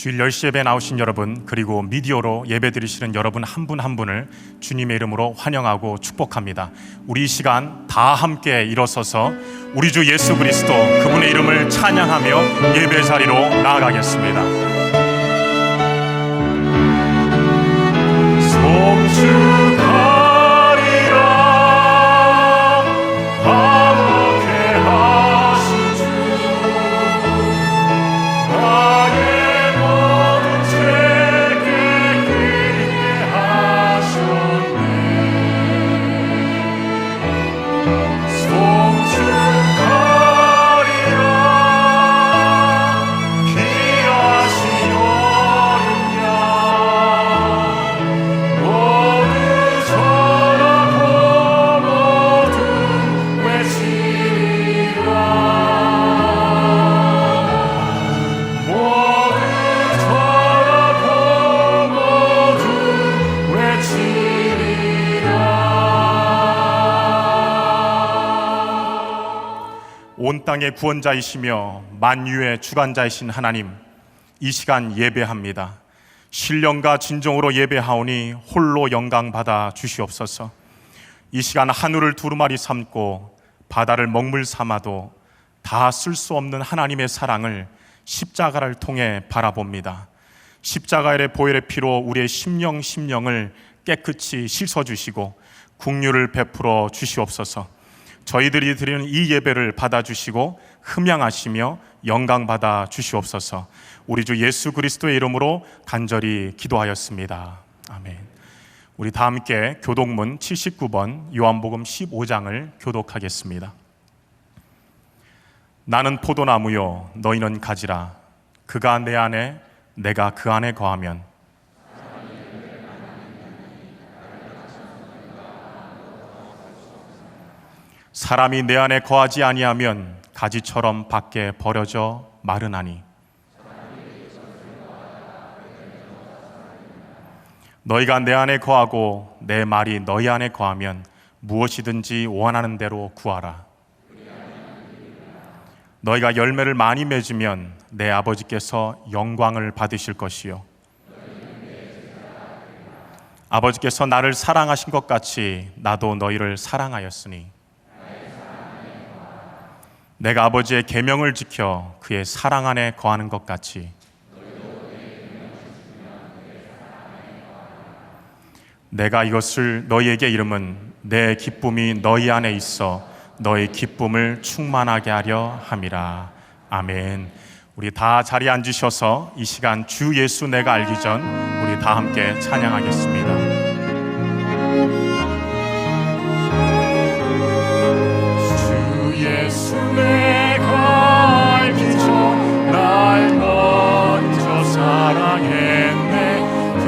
주일 10시 예배 나오신 여러분, 그리고 미디어로 예배 드리시는 여러분 한 분 한 분을 주님의 이름으로 환영하고 축복합니다. 우리 이 시간 다 함께 일어서서 우리 주 예수 그리스도 그분의 이름을 찬양하며 예배 자리로 나아가겠습니다. 온 땅의 구원자이시며 만유의 주관자이신 하나님, 이 시간 예배합니다. 신령과 진정으로 예배하오니 홀로 영광 받아 주시옵소서. 이 시간 하늘을 두루마리 삼고 바다를 먹물 삼아도 다 쓸 수 없는 하나님의 사랑을 십자가를 통해 바라봅니다. 십자가의 보혈의 피로 우리의 심령을 깨끗이 씻어주시고 긍휼을 베풀어 주시옵소서. 저희들이 드리는 이 예배를 받아주시고 흠양하시며 영광받아 주시옵소서. 우리 주 예수 그리스도의 이름으로 간절히 기도하였습니다. 아멘. 우리 다 함께 교독문 79번 요한복음 15장을 교독하겠습니다. 나는 포도나무요 너희는 가지라. 그가 내 안에 내가 그 안에 거하면 사람이 내 안에 거하지 아니하면 가지처럼 밖에 버려져 마르나니 너희가 내 안에 거하고 내 말이 너희 안에 거하면 무엇이든지 원하는 대로 구하라. 너희가 열매를 많이 맺으면 내 아버지께서 영광을 받으실 것이요 아버지께서 나를 사랑하신 것 같이 나도 너희를 사랑하였으니 내가 아버지의 계명을 지켜 그의 사랑 안에 거하는 것 같이 내가 이것을 너희에게 이름은 내 기쁨이 너희 안에 있어 너희 기쁨을 충만하게 하려 함이라. 아멘. 우리 다 자리에 앉으셔서 이 시간 주 예수 내가 알기 전 우리 다 함께 찬양하겠습니다. 예수 내가 알기 전 날 먼저 사랑했네. 그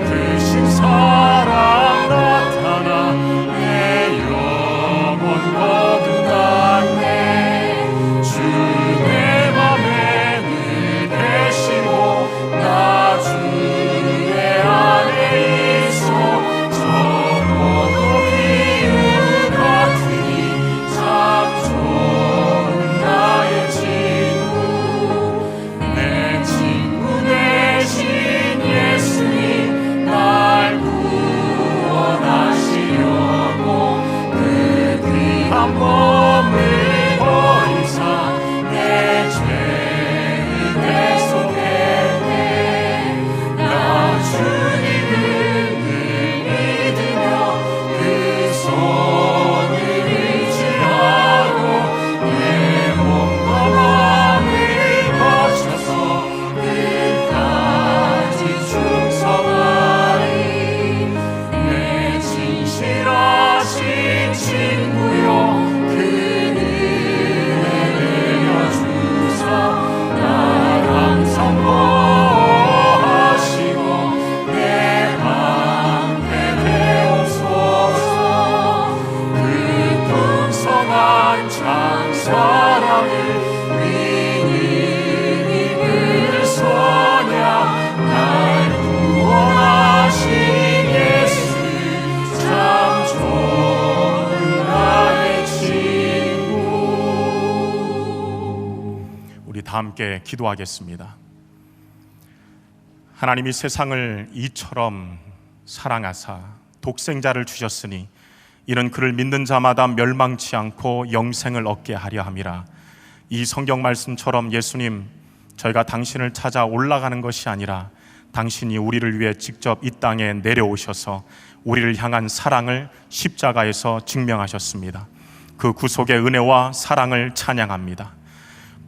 크신 사랑 나타나 내 영혼 거듭났네. 주 내 맘에 늘 계시고 나 주의 안에 있어 저 포도 기운 같으니 참 좋은 나의 친구. 내 친구 되신 예수님 날 구원하시려고 그 귀한 몸을 버리사 내 죄를 대속했네. 나 주님을 늘 믿으며 그 손을 의지하고 내 몸과 마음을 바쳐서 끝까지 충성하리. 내 진실하신 친구여 그 은혜 내려주사 날 항상 보호하시고 내 방패 되옵소서. 그 풍성한 참사랑을 위는 이름을 소냐 날 구원하신 예수 참 좋은 나의 친구. 우리 다 함께 기도하겠습니다. 하나님이 세상을 이처럼 사랑하사 독생자를 주셨으니 이는 그를 믿는 자마다 멸망치 않고 영생을 얻게 하려 함이라. 이 성경 말씀처럼 예수님, 저희가 당신을 찾아 올라가는 것이 아니라 당신이 우리를 위해 직접 이 땅에 내려오셔서 우리를 향한 사랑을 십자가에서 증명하셨습니다. 그 구속의 은혜와 사랑을 찬양합니다.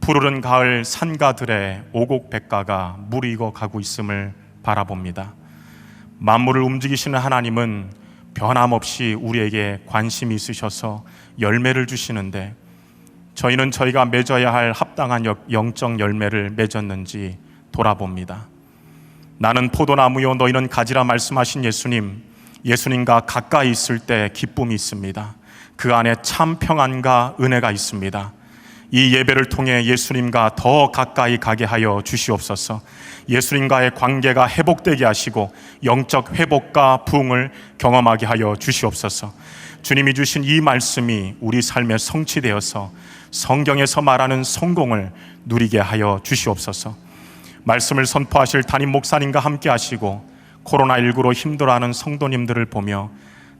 푸르른 가을 산가들의 오곡백가가 무르익어 가고 있음을 바라봅니다. 만물을 움직이시는 하나님은 변함없이 우리에게 관심이 있으셔서 열매를 주시는데, 저희는 저희가 맺어야 할 합당한 영적 열매를 맺었는지 돌아봅니다. 나는 포도나무요 너희는 가지라 말씀하신 예수님, 예수님과 가까이 있을 때 기쁨이 있습니다. 그 안에 참 평안과 은혜가 있습니다. 이 예배를 통해 예수님과 더 가까이 가게 하여 주시옵소서. 예수님과의 관계가 회복되게 하시고 영적 회복과 부흥을 경험하게 하여 주시옵소서. 주님이 주신 이 말씀이 우리 삶에 성취되어서 성경에서 말하는 성공을 누리게 하여 주시옵소서. 말씀을 선포하실 담임 목사님과 함께 하시고 코로나19로 힘들어하는 성도님들을 보며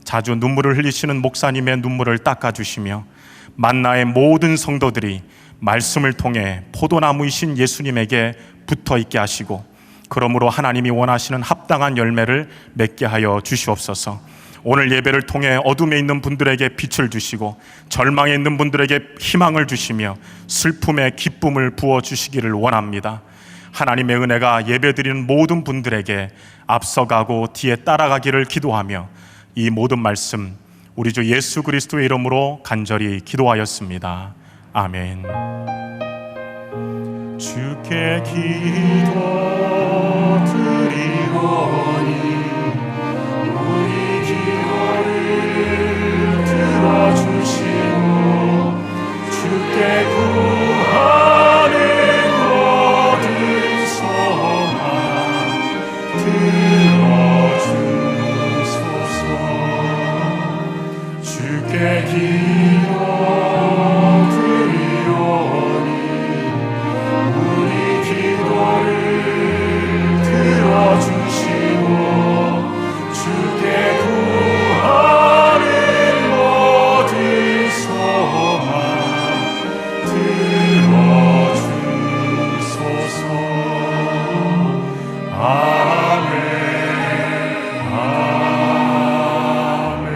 자주 눈물을 흘리시는 목사님의 눈물을 닦아주시며 만나의 모든 성도들이 말씀을 통해 포도나무이신 예수님에게 붙어있게 하시고 그러므로 하나님이 원하시는 합당한 열매를 맺게 하여 주시옵소서. 오늘 예배를 통해 어둠에 있는 분들에게 빛을 주시고 절망에 있는 분들에게 희망을 주시며 슬픔에 기쁨을 부어주시기를 원합니다. 하나님의 은혜가 예배드리는 모든 분들에게 앞서가고 뒤에 따라가기를 기도하며 이 모든 말씀 우리 주 예수 그리스도의 이름으로 간절히 기도하였습니다. 아멘. 주께 기도드리오니 우리 기도를 들어주시고 주께 구하는 모든 소망 들어주소서. 주께 기도드리오니 우리 기도를 들어주시고 주께 구하는 모든 소망 들어주소서. 아멘. 아멘.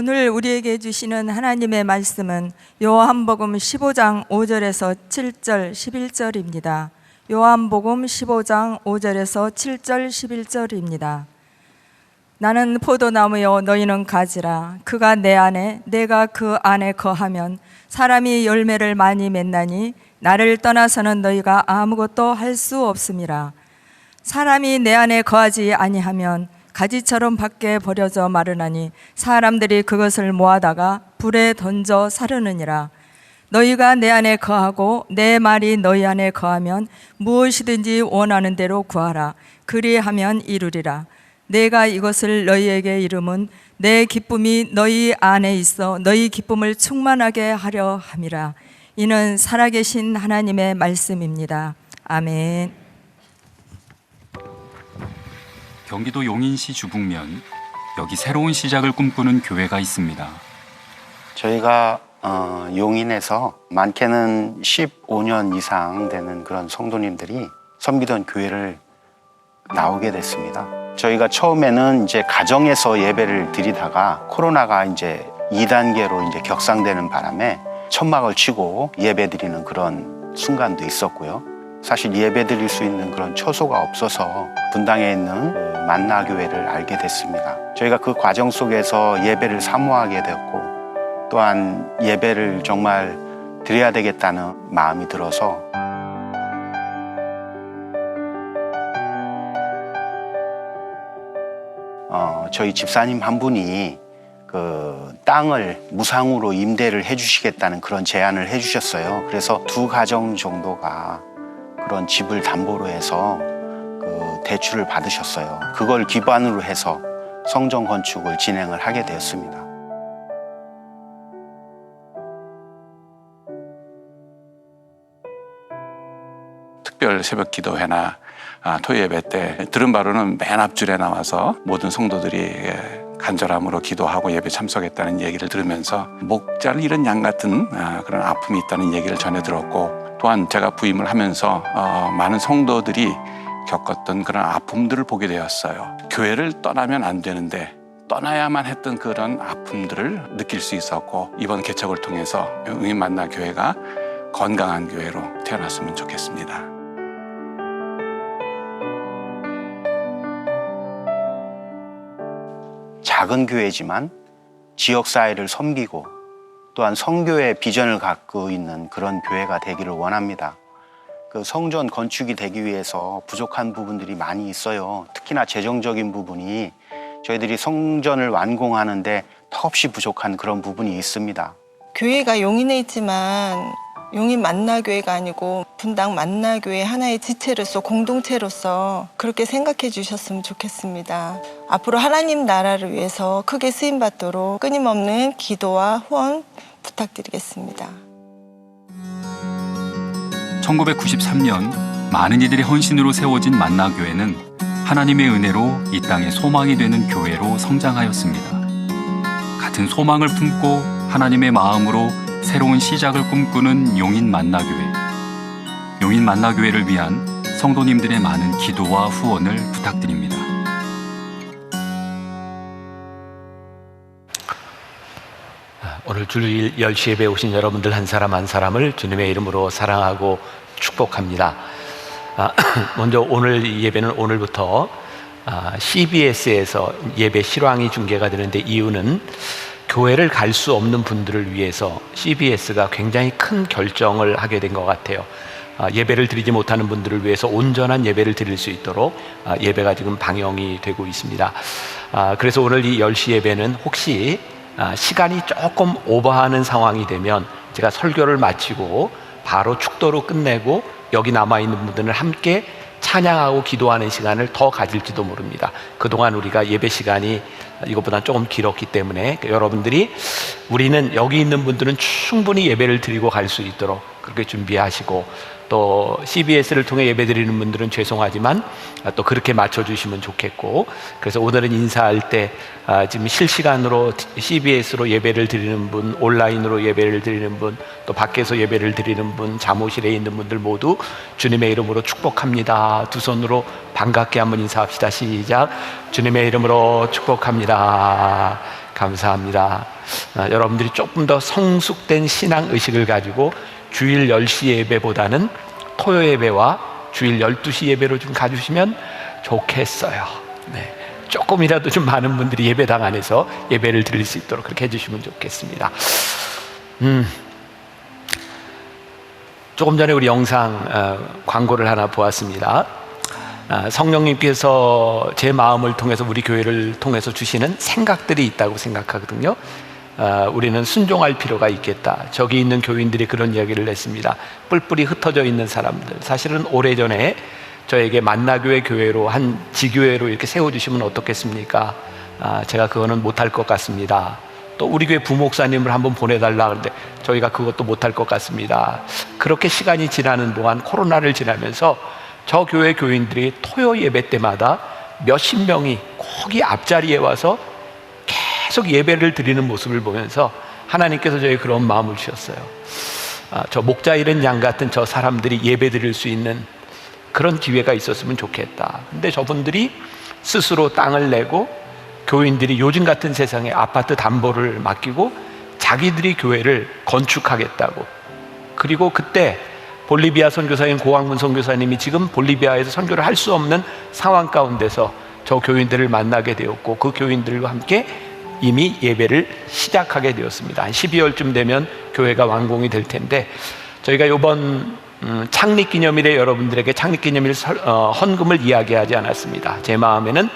오늘 우리에게 주시는 하나님의 말씀은 요한복음 15장 5절에서 7절 11절입니다. 요한복음 15장 5절에서 7절 11절입니다. 나는 포도나무요 너희는 가지라. 그가 내 안에 내가 그 안에 거하면 사람이 열매를 많이 맺나니 나를 떠나서는 너희가 아무것도 할 수 없음이라. 사람이 내 안에 거하지 아니하면 가지처럼 밖에 버려져 마르나니 사람들이 그것을 모아다가 불에 던져 사르느니라. 너희가 내 안에 거하고 내 말이 너희 안에 거하면 무엇이든지 원하는 대로 구하라. 그리하면 이루리라. 내가 이것을 너희에게 이름은 내 기쁨이 너희 안에 있어 너희 기쁨을 충만하게 하려 함이라. 이는 살아계신 하나님의 말씀입니다. 아멘. 경기도 용인시 주북면, 여기 새로운 시작을 꿈꾸는 교회가 있습니다. 저희가 용인에서 많게는 15년 이상 되는 그런 성도님들이 섬기던 교회를 나오게 됐습니다. 저희가 처음에는 이제 가정에서 예배를 드리다가 코로나가 이제 2단계로 이제 격상되는 바람에 천막을 치고 예배 드리는 그런 순간도 있었고요. 사실 예배 드릴 수 있는 그런 처소가 없어서 분당에 있는 만나교회를 알게 됐습니다. 저희가 그 과정 속에서 예배를 사모하게 되었고 또한 예배를 정말 드려야 되겠다는 마음이 들어서 저희 집사님 한 분이 그 땅을 무상으로 임대를 해주시겠다는 그런 제안을 해주셨어요. 그래서 2가정 정도가 그런 집을 담보로 해서 그 대출을 받으셨어요. 그걸 기반으로 해서 성전 건축을 진행을 하게 되었습니다. 특별 새벽 기도회나 토요예배 때 들은 바로는 맨 앞줄에 나와서 모든 성도들이 간절함으로 기도하고 예배 참석했다는 얘기를 들으면서 목자를 잃은 양 같은 그런 아픔이 있다는 얘기를 전해 들었고, 또한 제가 부임을 하면서 많은 성도들이 겪었던 그런 아픔들을 보게 되었어요. 교회를 떠나면 안 되는데 떠나야만 했던 그런 아픔들을 느낄 수 있었고, 이번 개척을 통해서 용인 만나 교회가 건강한 교회로 태어났으면 좋겠습니다. 작은 교회지만 지역사회를 섬기고 또한 성교의 비전을 갖고 있는 그런 교회가 되기를 원합니다. 그 성전 건축이 되기 위해서 부족한 부분들이 많이 있어요. 특히나 재정적인 부분이 저희들이 성전을 완공하는데 턱없이 부족한 그런 부분이 있습니다. 교회가 용인에 있지만 용인 만나교회가 아니고 분당 만나교회 하나의 지체로서 공동체로서 그렇게 생각해 주셨으면 좋겠습니다. 앞으로 하나님 나라를 위해서 크게 쓰임받도록 끊임없는 기도와 후원 부탁드리겠습니다. 1993년 많은 이들의 헌신으로 세워진 만나교회는 하나님의 은혜로 이 땅에 소망이 되는 교회로 성장하였습니다. 같은 소망을 품고 하나님의 마음으로 새로운 시작을 꿈꾸는 용인 만나교회. 용인 만나교회를 위한 성도님들의 많은 기도와 후원을 부탁드립니다. 오늘 주일 10시 예배에 오신 여러분들 한 사람 한 사람을 주님의 이름으로 사랑하고 축복합니다. 먼저 오늘 예배는 오늘부터 CBS에서 예배 실황이 중계가 되는데, 이유는 교회를 갈 수 없는 분들을 위해서 CBS가 굉장히 큰 결정을 하게 된 것 같아요. 예배를 드리지 못하는 분들을 위해서 온전한 예배를 드릴 수 있도록 예배가 지금 방영이 되고 있습니다. 그래서 오늘 이 10시 예배는 혹시 시간이 조금 오버하는 상황이 되면 제가 설교를 마치고 바로 축도로 끝내고 여기 남아있는 분들은 함께 찬양하고 기도하는 시간을 더 가질지도 모릅니다. 그동안 우리가 예배 시간이 이것보다 조금 길었기 때문에 여러분들이, 우리는 여기 있는 분들은 충분히 예배를 드리고 갈 수 있도록 그렇게 준비하시고, 또 CBS를 통해 예배 드리는 분들은 죄송하지만 또 그렇게 맞춰주시면 좋겠고, 그래서 오늘은 인사할 때 지금 실시간으로 CBS로 예배를 드리는 분, 온라인으로 예배를 드리는 분, 또 밖에서 예배를 드리는 분, 사무실에 있는 분들 모두 주님의 이름으로 축복합니다. 두 손으로 반갑게 한번 인사합시다. 시작. 주님의 이름으로 축복합니다. 감사합니다. 여러분들이 조금 더 성숙된 신앙 의식을 가지고 주일 10시 예배보다는 토요 예배와 주일 12시 예배로 좀 가주시면 좋겠어요. 네. 조금이라도 좀 많은 분들이 예배당 안에서 예배를 드릴 수 있도록 그렇게 해주시면 좋겠습니다. 조금 전에 우리 영상 광고를 하나 보았습니다. 성령님께서 제 마음을 통해서 우리 교회를 통해서 주시는 생각들이 있다고 생각하거든요. 우리는 순종할 필요가 있겠다. 저기 있는 교인들이 그런 이야기를 했습니다. 뿔뿔이 흩어져 있는 사람들, 사실은 오래전에 저에게 만나교회 교회로 한 지교회로 이렇게 세워주시면 어떻겠습니까? 제가 그거는 못할 것 같습니다. 또 우리 교회 부목사님을 한번 보내달라 하는데 저희가 그것도 못할 것 같습니다. 그렇게 시간이 지나는 동안 코로나를 지나면서 저 교회 교인들이 토요 예배 때마다 몇십 명이 거기 앞자리에 와서 계속 예배를 드리는 모습을 보면서 하나님께서 저에게 그런 마음을 주셨어요. 저 목자 잃은 양 같은 저 사람들이 예배 드릴 수 있는 그런 기회가 있었으면 좋겠다. 근데 저분들이 스스로 땅을 내고 교인들이 요즘 같은 세상에 아파트 담보를 맡기고 자기들이 교회를 건축하겠다고. 그리고 그때 볼리비아 선교사인 고왕문 선교사님이 지금 볼리비아에서 선교를 할 수 없는 상황 가운데서 저 교인들을 만나게 되었고 그 교인들과 함께 이미 예배를 시작하게 되었습니다. 한 12월쯤 되면 교회가 완공이 될 텐데 저희가 이번 창립기념일에 여러분들에게 창립기념일 헌금을 이야기하지 않았습니다. 제 마음에는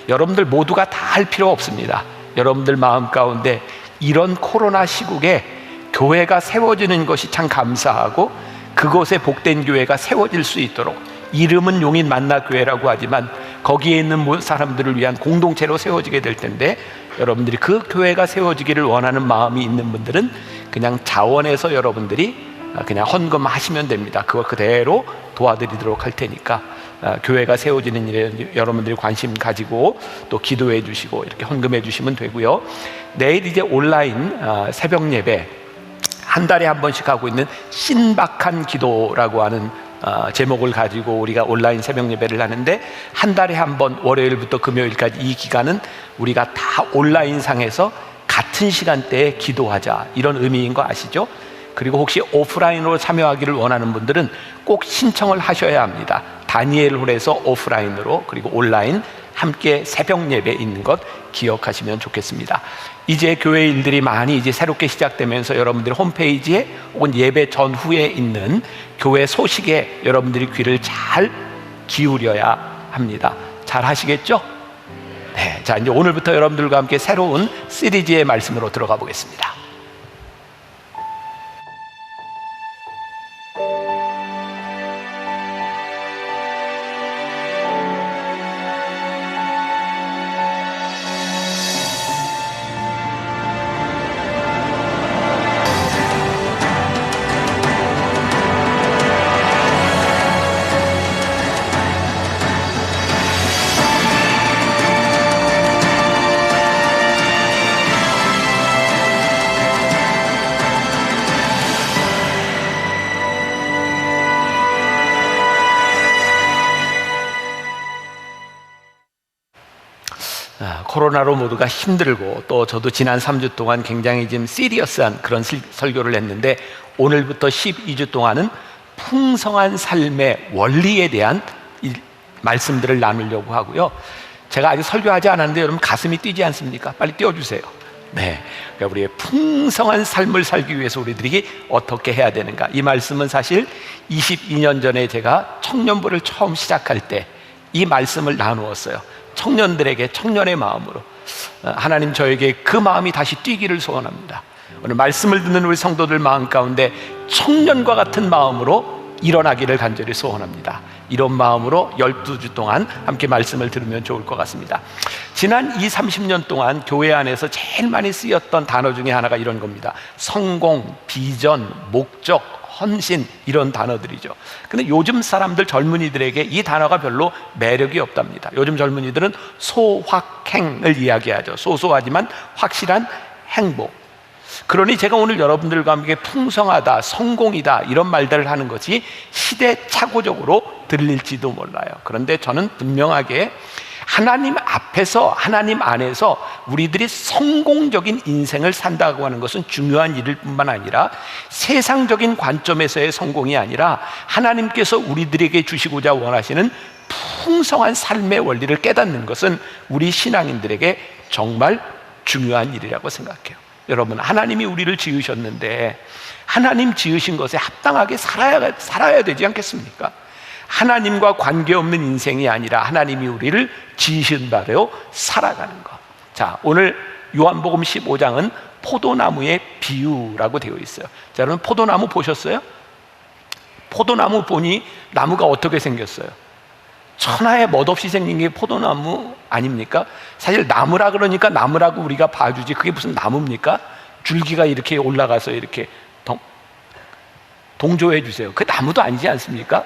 여러분들 모두가 다 할 필요 없습니다. 여러분들 마음 가운데 이런 코로나 시국에 교회가 세워지는 것이 참 감사하고 그곳에 복된 교회가 세워질 수 있도록 이름은 용인 만나교회라고 하지만 거기에 있는 사람들을 위한 공동체로 세워지게 될 텐데 여러분들이 그 교회가 세워지기를 원하는 마음이 있는 분들은 그냥 자원해서 여러분들이 그냥 헌금하시면 됩니다. 그거 그대로 도와드리도록 할 테니까 교회가 세워지는 일에 여러분들이 관심 가지고 또 기도해 주시고 이렇게 헌금해 주시면 되고요. 내일 이제 온라인 새벽 예배 한 달에 한 번씩 하고 있는 신박한 기도라고 하는 제목을 가지고 우리가 온라인 새벽 예배를 하는데 한 달에 한 번 월요일부터 금요일까지 이 기간은 우리가 다 온라인 상에서 같은 시간대에 기도하자 이런 의미인 거 아시죠? 그리고 혹시 오프라인으로 참여하기를 원하는 분들은 꼭 신청을 하셔야 합니다. 다니엘홀에서 오프라인으로 그리고 온라인 함께 새벽 예배 있는 것 기억하시면 좋겠습니다. 이제 교회 일들이 많이 이제 새롭게 시작되면서 여러분들이 홈페이지에 혹은 예배 전후에 있는 교회 소식에 여러분들이 귀를 잘 기울여야 합니다. 잘 하시겠죠? 네, 자 이제 오늘부터 여러분들과 함께 새로운 시리즈의 말씀으로 들어가 보겠습니다. 코로나로 모두가 힘들고 또 저도 지난 3주 동안 굉장히 좀 시리어스한 그런 설교를 했는데 오늘부터 12주 동안은 풍성한 삶의 원리에 대한 말씀들을 나누려고 하고요. 제가 아직 설교하지 않았는데 여러분 가슴이 뛰지 않습니까? 빨리 띄워주세요. 네, 그러니까 우리의 풍성한 삶을 살기 위해서 우리들이 어떻게 해야 되는가 이 말씀은 사실 22년 전에 제가 청년부를 처음 시작할 때 이 말씀을 나누었어요. 청년들에게 청년의 마음으로 하나님 저에게 그 마음이 다시 뛰기를 소원합니다. 오늘 말씀을 듣는 우리 성도들 마음 가운데 청년과 같은 마음으로 일어나기를 간절히 소원합니다. 이런 마음으로 12주 동안 함께 말씀을 들으면 좋을 것 같습니다. 지난 30년 동안 교회 안에서 제일 많이 쓰였던 단어 중에 하나가 이런 겁니다. 성공, 비전, 목적, 헌신 이런 단어들이죠. 근데 요즘 사람들 젊은이들에게 이 단어가 별로 매력이 없답니다. 요즘 젊은이들은 소확행을 이야기하죠. 소소하지만 확실한 행복. 그러니 제가 오늘 여러분들과 함께 풍성하다, 성공이다 이런 말들을 하는 것이 시대착오적으로 들릴지도 몰라요. 그런데 저는 분명하게 하나님 앞에서, 하나님 안에서 우리들이 성공적인 인생을 산다고 하는 것은 중요한 일일 뿐만 아니라 세상적인 관점에서의 성공이 아니라 하나님께서 우리들에게 주시고자 원하시는 풍성한 삶의 원리를 깨닫는 것은 우리 신앙인들에게 정말 중요한 일이라고 생각해요. 여러분, 하나님이 우리를 지으셨는데 하나님 지으신 것에 합당하게 살아야 되지 않겠습니까? 하나님과 관계없는 인생이 아니라 하나님이 우리를 지으신 바로 살아가는 것. 자, 오늘 요한복음 15장은 포도나무의 비유라고 되어 있어요. 자, 여러분, 포도나무 보셨어요? 포도나무 보니 나무가 어떻게 생겼어요? 천하에 멋없이 생긴 게 포도나무 아닙니까? 사실 나무라 그러니까 나무라고 우리가 봐주지 그게 무슨 나무입니까? 줄기가 이렇게 올라가서 이렇게 동조해 주세요. 그 나무도 아니지 않습니까?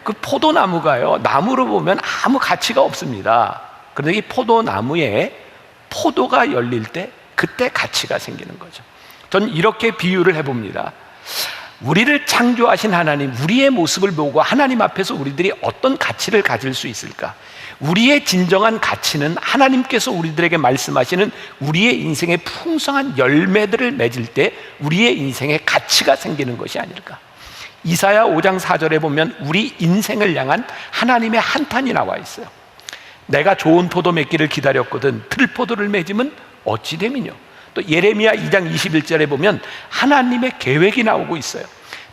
그 포도나무가요, 나무로 보면 아무 가치가 없습니다. 그런데 이 포도나무에 포도가 열릴 때 그때 가치가 생기는 거죠. 전 이렇게 비유를 해봅니다. 우리를 창조하신 하나님, 우리의 모습을 보고 하나님 앞에서 우리들이 어떤 가치를 가질 수 있을까? 우리의 진정한 가치는 하나님께서 우리들에게 말씀하시는 우리의 인생의 풍성한 열매들을 맺을 때 우리의 인생에 가치가 생기는 것이 아닐까? 이사야 5장 4절에 보면 우리 인생을 향한 하나님의 한탄이 나와 있어요. 내가 좋은 포도 맺기를 기다렸거든 들포도를 맺으면 어찌 됨이뇨. 또 예레미야 2장 21절에 보면 하나님의 계획이 나오고 있어요.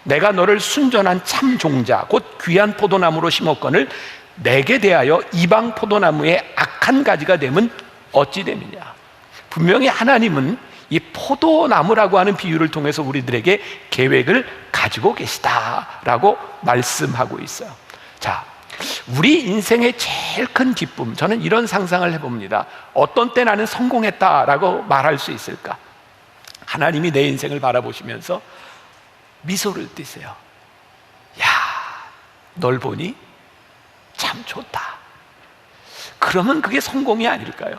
내가 너를 순전한 참 종자 곧 귀한 포도나무로 심었거늘 내게 대하여 이방 포도나무의 악한 가지가 되면 어찌 됨이냐. 분명히 하나님은 이 포도나무라고 하는 비유를 통해서 우리들에게 계획을 가지고 계시다라고 말씀하고 있어요. 자, 우리 인생의 제일 큰 기쁨, 저는 이런 상상을 해봅니다. 어떤 때 나는 성공했다라고 말할 수 있을까? 하나님이 내 인생을 바라보시면서 미소를 띠세요. 야, 널 보니 참 좋다. 그러면 그게 성공이 아닐까요?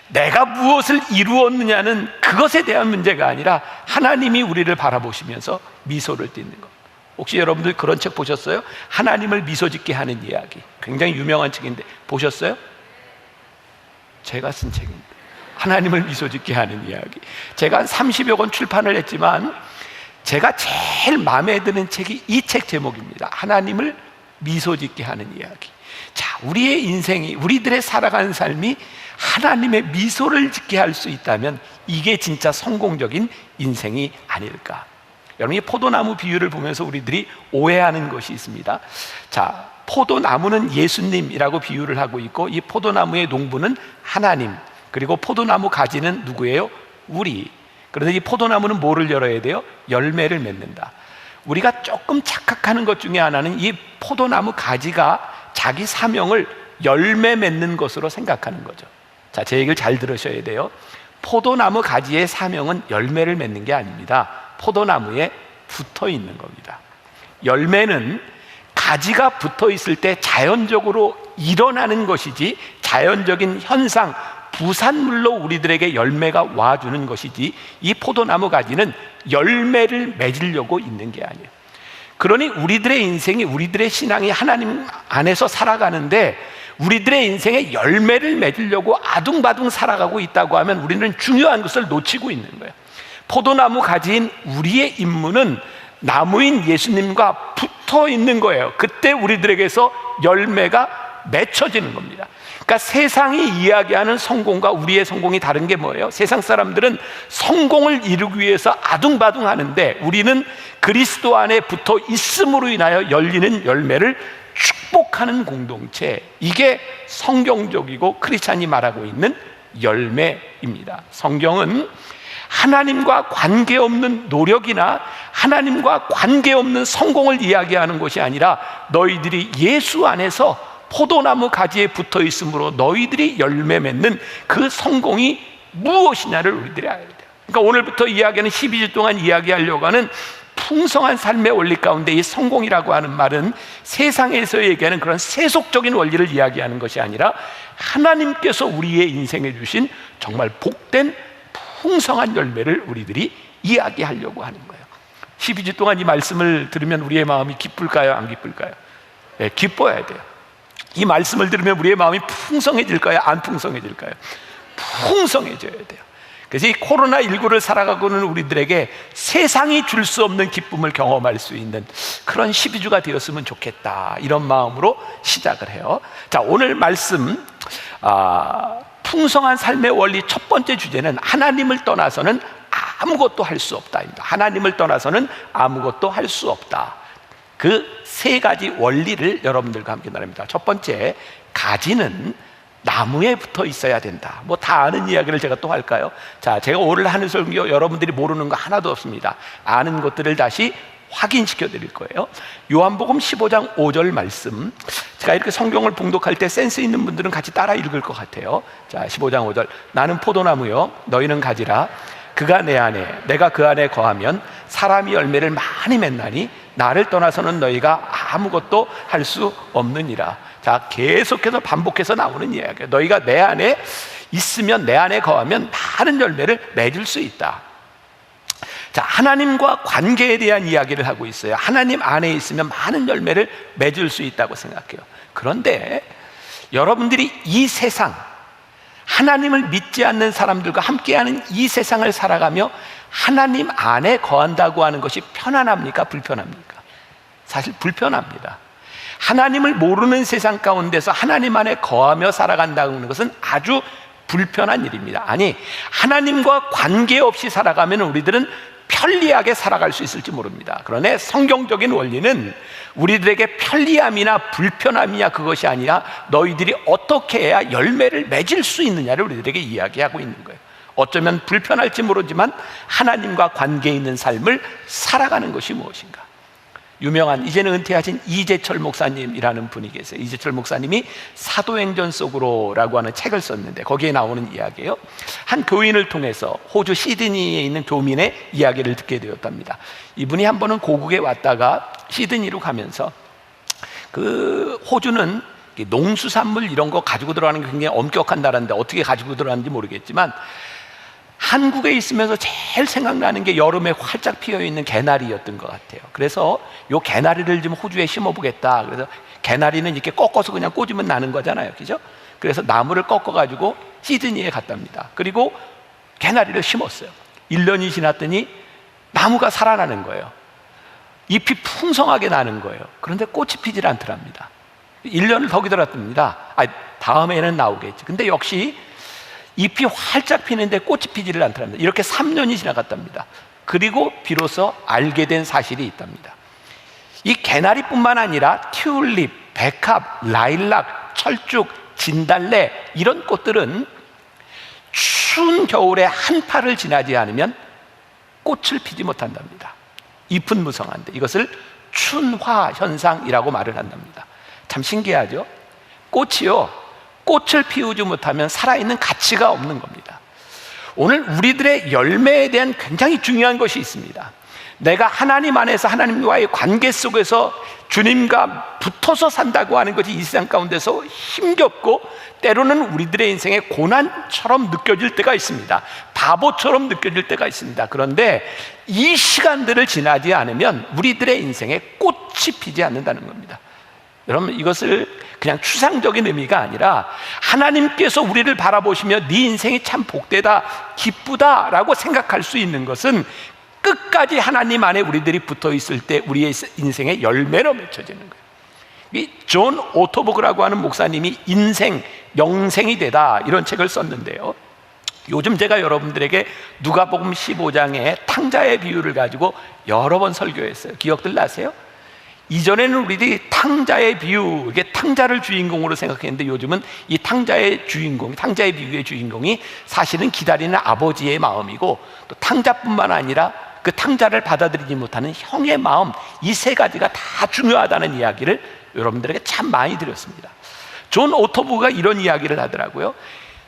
내가 무엇을 이루었느냐는 그것에 대한 문제가 아니라 하나님이 우리를 바라보시면서 미소를 띠는 것. 혹시 여러분들 그런 책 보셨어요? 하나님을 미소 짓게 하는 이야기. 굉장히 유명한 책인데 보셨어요? 제가 쓴 책인데 하나님을 미소 짓게 하는 이야기. 제가 한 30여 권 출판을 했지만 제가 제일 마음에 드는 책이 이 책 제목입니다. 하나님을 미소 짓게 하는 이야기. 자, 우리의 인생이, 우리들의 살아가는 삶이 하나님의 미소를 짓게 할 수 있다면 이게 진짜 성공적인 인생이 아닐까. 여러분, 이 포도나무 비유를 보면서 우리들이 오해하는 것이 있습니다. 자, 포도나무는 예수님이라고 비유를 하고 있고 이 포도나무의 농부는 하나님, 그리고 포도나무 가지는 누구예요? 우리. 그런데 이 포도나무는 뭐를 열어야 돼요? 열매를 맺는다. 우리가 조금 착각하는 것 중에 하나는 이 포도나무 가지가 자기 사명을 열매 맺는 것으로 생각하는 거죠. 자, 제 얘기를 잘 들으셔야 돼요. 포도나무 가지의 사명은 열매를 맺는 게 아닙니다. 포도나무에 붙어 있는 겁니다. 열매는 가지가 붙어 있을 때 자연적으로 일어나는 것이지 자연적인 현상, 부산물로 우리들에게 열매가 와주는 것이지 이 포도나무 가지는 열매를 맺으려고 있는 게 아니에요. 그러니 우리들의 인생이, 우리들의 신앙이 하나님 안에서 살아가는데 우리들의 인생에 열매를 맺으려고 아둥바둥 살아가고 있다고 하면 우리는 중요한 것을 놓치고 있는 거예요. 포도나무 가지인 우리의 임무는 나무인 예수님과 붙어 있는 거예요. 그때 우리들에게서 열매가 맺혀지는 겁니다. 그러니까 세상이 이야기하는 성공과 우리의 성공이 다른 게 뭐예요? 세상 사람들은 성공을 이루기 위해서 아둥바둥 하는데 우리는 그리스도 안에 붙어 있음으로 인하여 열리는 열매를 축복하는 공동체, 이게 성경적이고 크리스찬이 말하고 있는 열매입니다. 성경은 하나님과 관계없는 노력이나 하나님과 관계없는 성공을 이야기하는 것이 아니라 너희들이 예수 안에서 포도나무 가지에 붙어 있으므로 너희들이 열매 맺는 그 성공이 무엇이냐를 우리들이 알아야 돼요. 그러니까 오늘부터 이야기하는 12주 동안 이야기하려고 하는 풍성한 삶의 원리 가운데 이 성공이라고 하는 말은 세상에서 얘기하는 그런 세속적인 원리를 이야기하는 것이 아니라 하나님께서 우리의 인생에 주신 정말 복된 풍성한 열매를 우리들이 이야기하려고 하는 거예요. 12주 동안 이 말씀을 들으면 우리의 마음이 기쁠까요? 안 기쁠까요? 네, 기뻐야 돼요. 이 말씀을 들으면 우리의 마음이 풍성해질까요? 안 풍성해질까요? 풍성해져야 돼요. 그래서 이 코로나19를 살아가고 있는 우리들에게 세상이 줄 수 없는 기쁨을 경험할 수 있는 그런 12주가 되었으면 좋겠다, 이런 마음으로 시작을 해요. 자, 오늘 말씀 풍성한 삶의 원리 첫 번째 주제는 하나님을 떠나서는 아무것도 할 수 없다입니다. 하나님을 떠나서는 아무것도 할 수 없다. 그 세 가지 원리를 여러분들과 함께 나눕니다. 첫 번째, 가지는 나무에 붙어 있어야 된다. 뭐 다 아는 이야기를 제가 또 할까요? 자, 제가 오늘 하는 설교 여러분들이 모르는 거 하나도 없습니다. 아는 것들을 다시 확인시켜 드릴 거예요. 요한복음 15장 5절 말씀, 제가 이렇게 성경을 봉독할 때 센스 있는 분들은 같이 따라 읽을 것 같아요. 자, 15장 5절, 나는 포도나무요 너희는 가지라. 그가 내 안에 내가 그 안에 거하면 사람이 열매를 많이 맺나니 나를 떠나서는 너희가 아무것도 할 수 없느니라. 자, 계속해서 반복해서 나오는 이야기예요. 너희가 내 안에 있으면, 내 안에 거하면 많은 열매를 맺을 수 있다. 자, 하나님과 관계에 대한 이야기를 하고 있어요. 하나님 안에 있으면 많은 열매를 맺을 수 있다고 생각해요. 그런데 여러분들이 이 세상, 하나님을 믿지 않는 사람들과 함께하는 이 세상을 살아가며 하나님 안에 거한다고 하는 것이 편안합니까? 불편합니까? 사실 불편합니다. 하나님을 모르는 세상 가운데서 하나님 안에 거하며 살아간다고 하는 것은 아주 불편한 일입니다. 아니, 하나님과 관계없이 살아가면 우리들은 편리하게 살아갈 수 있을지 모릅니다. 그러나 성경적인 원리는 우리들에게 편리함이나 불편함이냐 그것이 아니라 너희들이 어떻게 해야 열매를 맺을 수 있느냐를 우리들에게 이야기하고 있는 거예요. 어쩌면 불편할지 모르지만 하나님과 관계 있는 삶을 살아가는 것이 무엇인가. 유명한, 이제는 은퇴하신 이재철 목사님이라는 분이 계세요. 이재철 목사님이 사도행전 속으로라고 하는 책을 썼는데 거기에 나오는 이야기예요. 한 교인을 통해서 호주 시드니에 있는 교민의 이야기를 듣게 되었답니다. 이분이 한 번은 고국에 왔다가 시드니로 가면서 그 호주는 농수산물 이런 거 가지고 들어가는 게 굉장히 엄격한 나라인데 어떻게 가지고 들어가는지 모르겠지만 한국에 있으면서 제일 생각나는 게 여름에 활짝 피어있는 개나리였던 것 같아요. 그래서 요 개나리를 좀 호주에 심어보겠다. 그래서 개나리는 이렇게 꺾어서 그냥 꽂으면 나는 거잖아요, 그죠? 그래서 나무를 꺾어가지고 시드니에 갔답니다. 그리고 개나리를 심었어요. 1년이 지났더니 나무가 살아나는 거예요. 잎이 풍성하게 나는 거예요. 그런데 꽃이 피질 않더랍니다. 1년을 더 기다렸답니다. 다음에는 나오겠지. 근데 역시 잎이 활짝 피는데 꽃이 피지를 않더랍니다. 이렇게 3년이 지나갔답니다. 그리고 비로소 알게 된 사실이 있답니다. 이 개나리뿐만 아니라 튤립, 백합, 라일락, 철쭉, 진달래 이런 꽃들은 추운 겨울에 한파를 지나지 않으면 꽃을 피지 못한답니다. 잎은 무성한데 이것을 춘화 현상이라고 말을 한답니다. 참 신기하죠? 꽃이요, 꽃을 피우지 못하면 살아있는 가치가 없는 겁니다. 오늘 우리들의 열매에 대한 굉장히 중요한 것이 있습니다. 내가 하나님 안에서 하나님과의 관계 속에서 주님과 붙어서 산다고 하는 것이 이 세상 가운데서 힘겹고 때로는 우리들의 인생에 고난처럼 느껴질 때가 있습니다. 바보처럼 느껴질 때가 있습니다. 그런데 이 시간들을 지나지 않으면 우리들의 인생에 꽃이 피지 않는다는 겁니다. 여러분, 이것을 그냥 추상적인 의미가 아니라 하나님께서 우리를 바라보시며 네 인생이 참 복되다, 기쁘다라고 생각할 수 있는 것은 끝까지 하나님 안에 우리들이 붙어 있을 때 우리의 인생의 열매로 맺혀지는 거예요. 이 존 오토버그라고 하는 목사님이 인생, 영생이 되다 이런 책을 썼는데요. 요즘 제가 여러분들에게 누가복음 15장의 탕자의 비유를 가지고 여러 번 설교했어요. 기억들 나세요? 이전에는 우리들이 탕자의 비유, 이게 탕자를 주인공으로 생각했는데 요즘은 이 탕자의 주인공, 탕자의 비유의 주인공이 사실은 기다리는 아버지의 마음이고 또 탕자뿐만 아니라 그 탕자를 받아들이지 못하는 형의 마음, 이 세 가지가 다 중요하다는 이야기를 여러분들에게 참 많이 드렸습니다. 존 오토브가 이런 이야기를 하더라고요.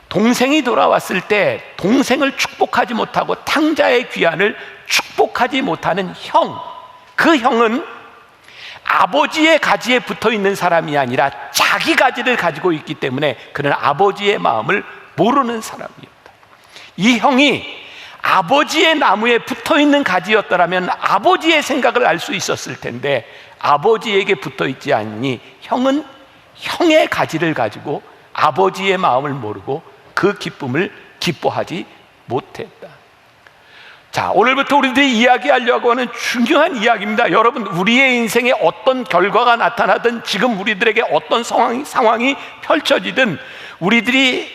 동생이 돌아왔을 때 동생을 축복하지 못하고 탕자의 귀환을 축복하지 못하는 형, 그 형은 아버지의 가지에 붙어 있는 사람이 아니라 자기 가지를 가지고 있기 때문에 그는 아버지의 마음을 모르는 사람이었다. 이 형이 아버지의 나무에 붙어 있는 가지였더라면 아버지의 생각을 알 수 있었을 텐데 아버지에게 붙어 있지 않니 형은 형의 가지를 가지고 아버지의 마음을 모르고 그 기쁨을 기뻐하지 못했다. 자, 오늘부터 우리들이 이야기하려고 하는 중요한 이야기입니다. 여러분, 우리의 인생에 어떤 결과가 나타나든, 지금 우리들에게 어떤 상황이 펼쳐지든, 우리들이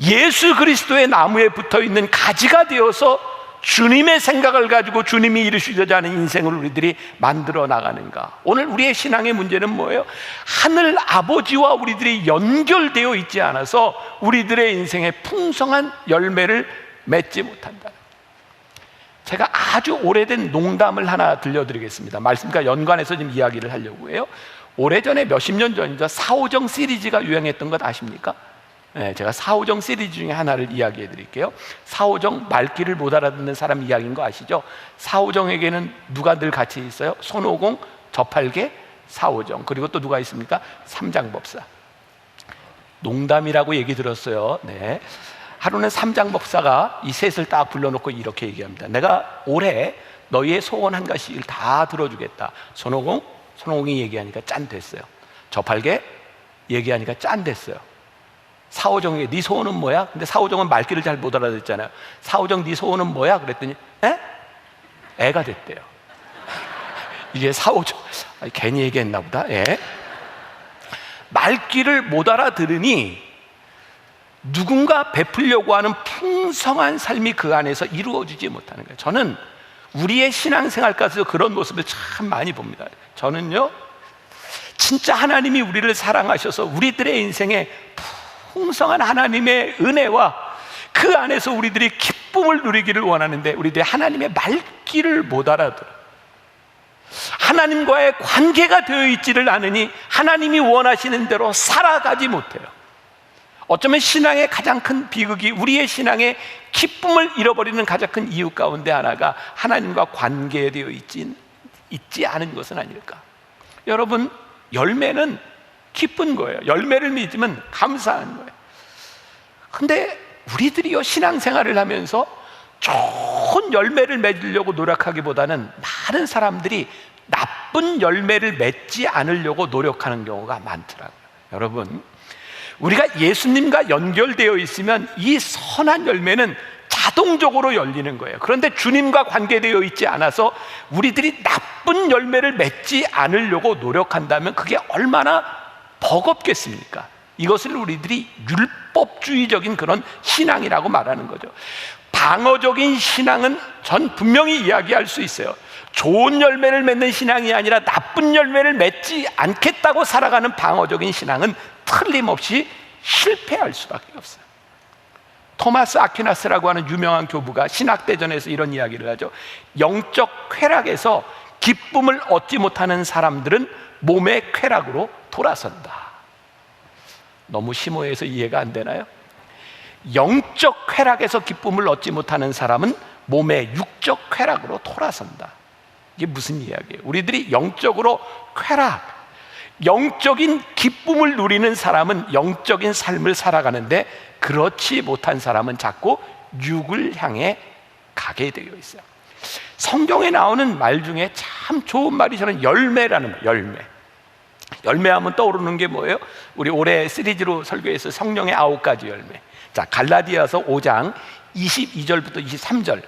예수 그리스도의 나무에 붙어 있는 가지가 되어서 주님의 생각을 가지고 주님이 이루시고자 하는 인생을 우리들이 만들어 나가는가. 오늘 우리의 신앙의 문제는 뭐예요? 하늘 아버지와 우리들이 연결되어 있지 않아서 우리들의 인생에 풍성한 열매를 맺지 못한다. 제가 아주 오래된 농담을 하나 들려드리겠습니다. 말씀과 연관해서 지금 이야기를 하려고 해요. 오래전에 몇십 년 전이죠. 사오정 시리즈가 유행했던 것 아십니까? 네, 제가 사오정 시리즈 중에 하나를 이야기해 드릴게요. 사오정, 말귀를 못 알아듣는 사람 이야기인 거 아시죠? 사오정에게는 누가 늘 같이 있어요? 손오공, 저팔계, 사오정, 그리고 또 누가 있습니까? 삼장법사. 농담이라고 얘기 들었어요. 네. 하루는 삼장법사가 이 셋을 딱 불러놓고 이렇게 얘기합니다. 내가 올해 너희의 소원 한 가지를 다 들어주겠다. 손오공이 얘기하니까 짠 됐어요. 저팔계 얘기하니까 짠 됐어요. 사오정에게 네 소원은 뭐야? 근데 사오정은 말귀를 잘 못 알아듣잖아요. 사오정 네 소원은 뭐야? 그랬더니 애가 됐대요. 이게 사오정, 괜히 얘기했나 보다. 말귀를 못 알아들으니 누군가 베풀려고 하는 풍성한 삶이 그 안에서 이루어지지 못하는 거예요. 저는 우리의 신앙생활까지도 그런 모습을 참 많이 봅니다. 저는요, 진짜 하나님이 우리를 사랑하셔서 우리들의 인생에 풍성한 하나님의 은혜와 그 안에서 우리들이 기쁨을 누리기를 원하는데, 우리들이 하나님의 말귀를 못 알아들어 하나님과의 관계가 되어 있지를 않으니 하나님이 원하시는 대로 살아가지 못해요. 어쩌면 신앙의 가장 큰 비극이, 우리의 신앙의 기쁨을 잃어버리는 가장 큰 이유 가운데 하나가 하나님과 관계되어 있지 않은 것은 아닐까. 여러분, 열매는 기쁜 거예요. 열매를 맺으면 감사한 거예요. 근데 우리들이요, 신앙생활을 하면서 좋은 열매를 맺으려고 노력하기보다는 많은 사람들이 나쁜 열매를 맺지 않으려고 노력하는 경우가 많더라고요. 여러분, 우리가 예수님과 연결되어 있으면 이 선한 열매는 자동적으로 열리는 거예요. 그런데 주님과 관계되어 있지 않아서 우리들이 나쁜 열매를 맺지 않으려고 노력한다면 그게 얼마나 버겁겠습니까? 이것을 우리들이 율법주의적인 그런 신앙이라고 말하는 거죠. 방어적인 신앙은 전 분명히 이야기할 수 있어요. 좋은 열매를 맺는 신앙이 아니라 나쁜 열매를 맺지 않겠다고 살아가는 방어적인 신앙은 틀림없이 실패할 수밖에 없어요. 토마스 아퀴나스라고 하는 유명한 교부가 신학대전에서 이런 이야기를 하죠. 영적 쾌락에서 기쁨을 얻지 못하는 사람들은 몸의 쾌락으로 돌아선다. 너무 심오해서 이해가 안 되나요? 영적 쾌락에서 기쁨을 얻지 못하는 사람은 몸의 육적 쾌락으로 돌아선다. 이게 무슨 이야기예요? 우리들이 영적으로 쾌락, 영적인 기쁨을 누리는 사람은 영적인 삶을 살아가는데, 그렇지 못한 사람은 자꾸 육을 향해 가게 되어 있어요. 성경에 나오는 말 중에 참 좋은 말이 저는 열매라는 말. 열매하면 떠오르는 게 뭐예요? 우리 올해 시리즈로 설교해서 성령의 9가지 열매. 자, 갈라디아서 5장 22절부터 23절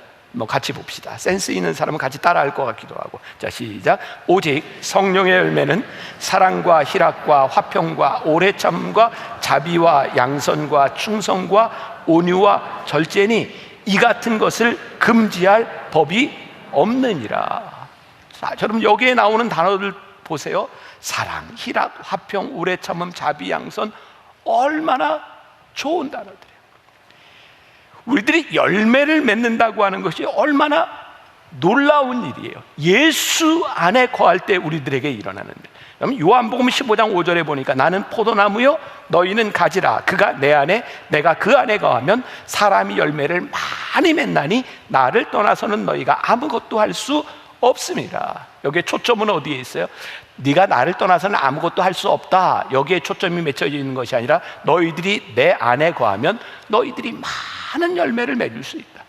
같이 봅시다. 센스 있는 사람은 같이 따라할 것 같기도 하고. 자, 시작. 오직 성령의 열매는 사랑과 희락과 화평과 오래 참음과 자비와 양선과 충성과 온유와 절제니 이 같은 것을 금지할 법이 없느니라. 자, 여러분, 여기에 나오는 단어들 보세요. 사랑, 희락, 화평, 오래 참음, 자비, 양선, 얼마나 좋은 단어들이에요. 우리들이 열매를 맺는다고 하는 것이 얼마나 놀라운 일이에요. 예수 안에 거할 때 우리들에게 일어나는데, 요한복음 15장 5절에 보니까 나는 포도나무요 너희는 가지라. 그가 내 안에 내가 그 안에 거하면 사람이 열매를 많이 맺나니 나를 떠나서는 너희가 아무것도 할 수 없습니다. 여기에 초점은 어디에 있어요? 네가 나를 떠나서는 아무것도 할 수 없다. 여기에 초점이 맺혀져 있는 것이 아니라 너희들이 내 안에 거하면 너희들이 많은 열매를 맺을 수 있다.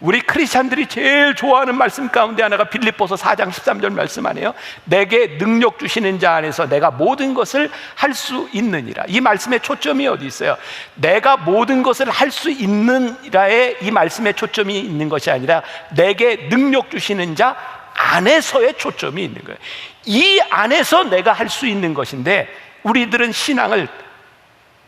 우리 크리스찬들이 제일 좋아하는 말씀 가운데 하나가 빌립보서 4장 13절 말씀 아니에요? 내게 능력 주시는 자 안에서 내가 모든 것을 할 수 있느니라. 이 말씀의 초점이 어디 있어요? 내가 모든 것을 할 수 있느니라에 이 말씀의 초점이 있는 것이 아니라 내게 능력 주시는 자 안에서의 초점이 있는 거예요. 이 안에서 내가 할 수 있는 것인데, 우리들은 신앙을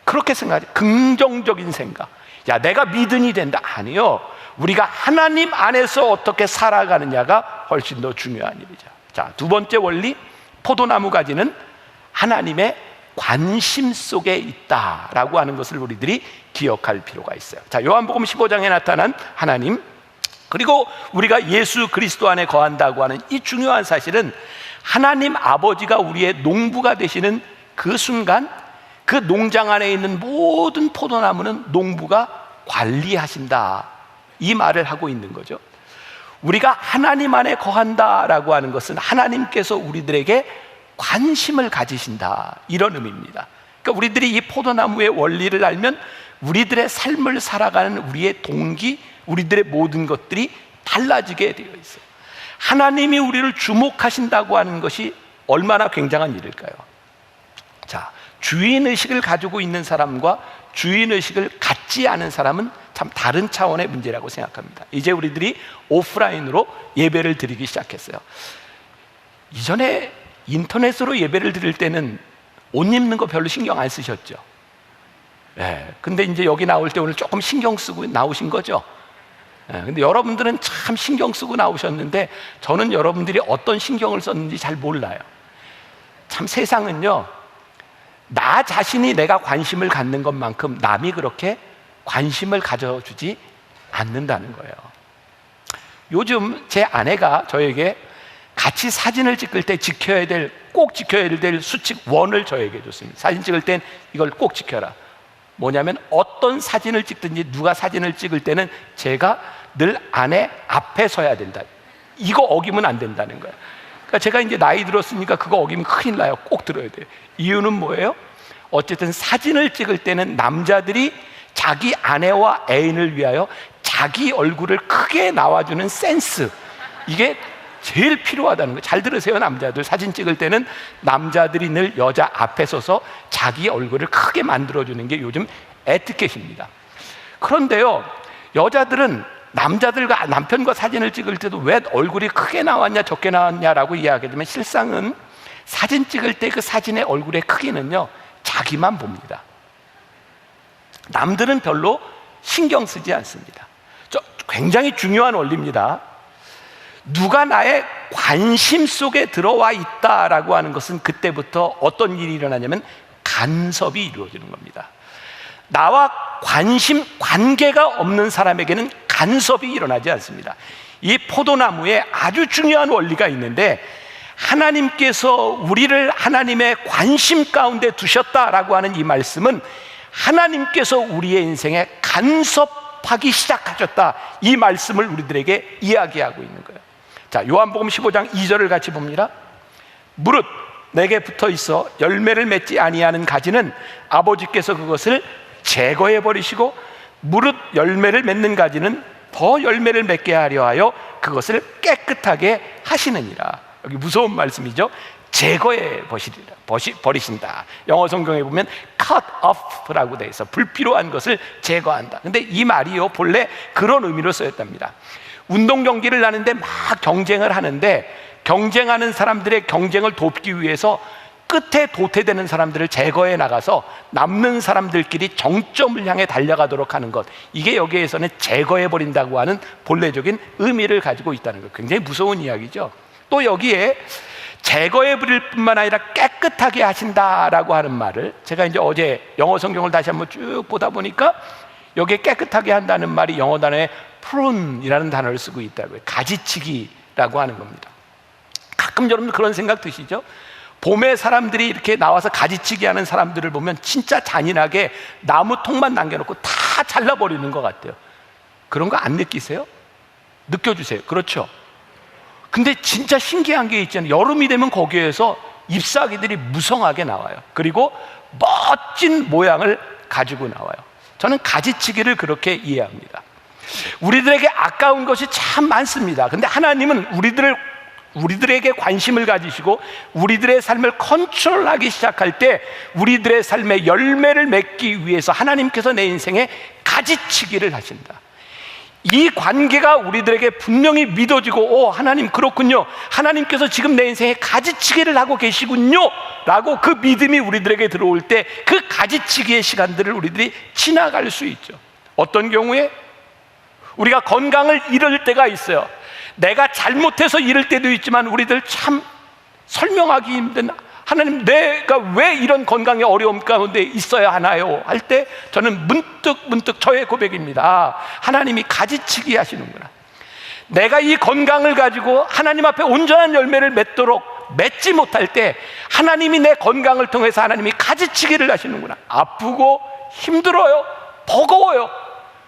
그렇게 생각하죠. 긍정적인 생각. 야, 내가 믿으니 된다. 아니요. 우리가 하나님 안에서 어떻게 살아가느냐가 훨씬 더 중요한 일이죠. 자, 두 번째 원리, 포도나무 가지는 하나님의 관심 속에 있다라고 하는 것을 우리들이 기억할 필요가 있어요. 자, 요한복음 15장에 나타난 하나님, 그리고 우리가 예수 그리스도 안에 거한다고 하는 이 중요한 사실은 하나님 아버지가 우리의 농부가 되시는 그 순간, 그 농장 안에 있는 모든 포도나무는 농부가 관리하신다, 이 말을 하고 있는 거죠. 우리가 하나님 안에 거한다라고 하는 것은 하나님께서 우리들에게 관심을 가지신다, 이런 의미입니다. 그러니까 우리들이 이 포도나무의 원리를 알면 우리들의 삶을 살아가는 우리의 동기, 우리들의 모든 것들이 달라지게 되어 있어요. 하나님이 우리를 주목하신다고 하는 것이 얼마나 굉장한 일일까요? 자, 주인의식을 가지고 있는 사람과 주인의식을 갖지 않은 사람은 참 다른 차원의 문제라고 생각합니다. 이제 우리들이 오프라인으로 예배를 드리기 시작했어요. 이전에 인터넷으로 예배를 드릴 때는 옷 입는 거 별로 신경 안 쓰셨죠? 네, 근데 이제 여기 나올 때 오늘 조금 신경 쓰고 나오신 거죠? 네, 근데 여러분들은 참 신경 쓰고 나오셨는데 저는 여러분들이 어떤 신경을 썼는지 잘 몰라요. 참 세상은요, 나 자신이 내가 관심을 갖는 것만큼 남이 그렇게 관심을 가져주지 않는다는 거예요. 요즘 제 아내가 저에게 같이 사진을 찍을 때 꼭 지켜야 될 수칙 1을 저에게 줬습니다. 사진 찍을 땐 이걸 꼭 지켜라. 뭐냐면 어떤 사진을 찍든지 누가 사진을 찍을 때는 제가 늘 아내 앞에 서야 된다. 이거 어기면 안 된다는 거예요. 그러니까 제가 이제 나이 들었으니까 그거 어기면 큰일 나요. 꼭 들어야 돼요. 이유는 뭐예요? 어쨌든 사진을 찍을 때는 남자들이 자기 아내와 애인을 위하여 자기 얼굴을 크게 나와주는 센스, 이게 제일 필요하다는 거예요. 잘 들으세요, 남자들. 사진 찍을 때는 남자들이 늘 여자 앞에 서서 자기 얼굴을 크게 만들어주는 게 요즘 에티켓입니다. 그런데요, 여자들은 남자들과 남편과 사진을 찍을 때도 왜 얼굴이 크게 나왔냐 적게 나왔냐라고 이야기하지만 실상은 사진 찍을 때 그 사진의 얼굴의 크기는요, 자기만 봅니다. 남들은 별로 신경 쓰지 않습니다. 굉장히 중요한 원리입니다. 누가 나의 관심 속에 들어와 있다라고 하는 것은 그때부터 어떤 일이 일어나냐면 간섭이 이루어지는 겁니다. 나와 관계가 없는 사람에게는 간섭이 일어나지 않습니다. 이 포도나무에 아주 중요한 원리가 있는데, 하나님께서 우리를 하나님의 관심 가운데 두셨다라고 하는 이 말씀은 하나님께서 우리의 인생에 간섭하기 시작하셨다, 이 말씀을 우리들에게 이야기하고 있는 거예요. 자, 요한복음 15장 2절을 같이 봅니다. 무릇 내게 붙어 있어 열매를 맺지 아니하는 가지는 아버지께서 그것을 제거해 버리시고, 무릇 열매를 맺는 가지는 더 열매를 맺게 하려 하여 그것을 깨끗하게 하시느니라. 여기 무서운 말씀이죠. 제거해 버리신다. 영어 성경에 보면 cut off라고 돼 있어. 불필요한 것을 제거한다. 근데 이 말이요, 본래 그런 의미로 쓰였답니다. 운동 경기를 하는데 막 경쟁을 하는데, 경쟁하는 사람들의 경쟁을 돕기 위해서 끝에 도태되는 사람들을 제거해 나가서 남는 사람들끼리 정점을 향해 달려가도록 하는 것, 이게 여기에서는 제거해 버린다고 하는 본래적인 의미를 가지고 있다는 것. 굉장히 무서운 이야기죠. 또 여기에 제거해 버릴 뿐만 아니라 깨끗하게 하신다라고 하는 말을, 제가 이제 어제 영어 성경을 다시 한번 쭉 보다 보니까 여기에 깨끗하게 한다는 말이 영어 단어에 prune이라는 단어를 쓰고 있다고요. 가지치기라고 하는 겁니다. 가끔 여러분 그런 생각 드시죠? 봄에 사람들이 이렇게 나와서 가지치기 하는 사람들을 보면 진짜 잔인하게 나무 통만 남겨놓고 다 잘라버리는 것 같아요. 그런 거 안 느끼세요? 느껴주세요. 그렇죠? 근데 진짜 신기한 게 있잖아요. 여름이 되면 거기에서 잎사귀들이 무성하게 나와요. 그리고 멋진 모양을 가지고 나와요. 저는 가지치기를 그렇게 이해합니다. 우리들에게 아까운 것이 참 많습니다. 근데 하나님은 우리들에게 관심을 가지시고 우리들의 삶을 컨트롤하기 시작할 때 우리들의 삶의 열매를 맺기 위해서 하나님께서 내 인생에 가지치기를 하신다. 이 관계가 우리들에게 분명히 믿어지고 하나님 그렇군요, 하나님께서 지금 내 인생에 가지치기를 하고 계시군요 라고 그 믿음이 우리들에게 들어올 때 그 가지치기의 시간들을 우리들이 지나갈 수 있죠. 어떤 경우에 우리가 건강을 잃을 때가 있어요. 내가 잘못해서 잃을 때도 있지만 우리들 참 설명하기 힘든, 하나님 내가 왜 이런 건강의 어려움 가운데 있어야 하나요? 할 때 저는 문득 저의 고백입니다. 하나님이 가지치기 하시는구나. 내가 이 건강을 가지고 하나님 앞에 온전한 열매를 맺지 못할 때 하나님이 내 건강을 통해서 하나님이 가지치기를 하시는구나. 아프고 힘들어요, 버거워요.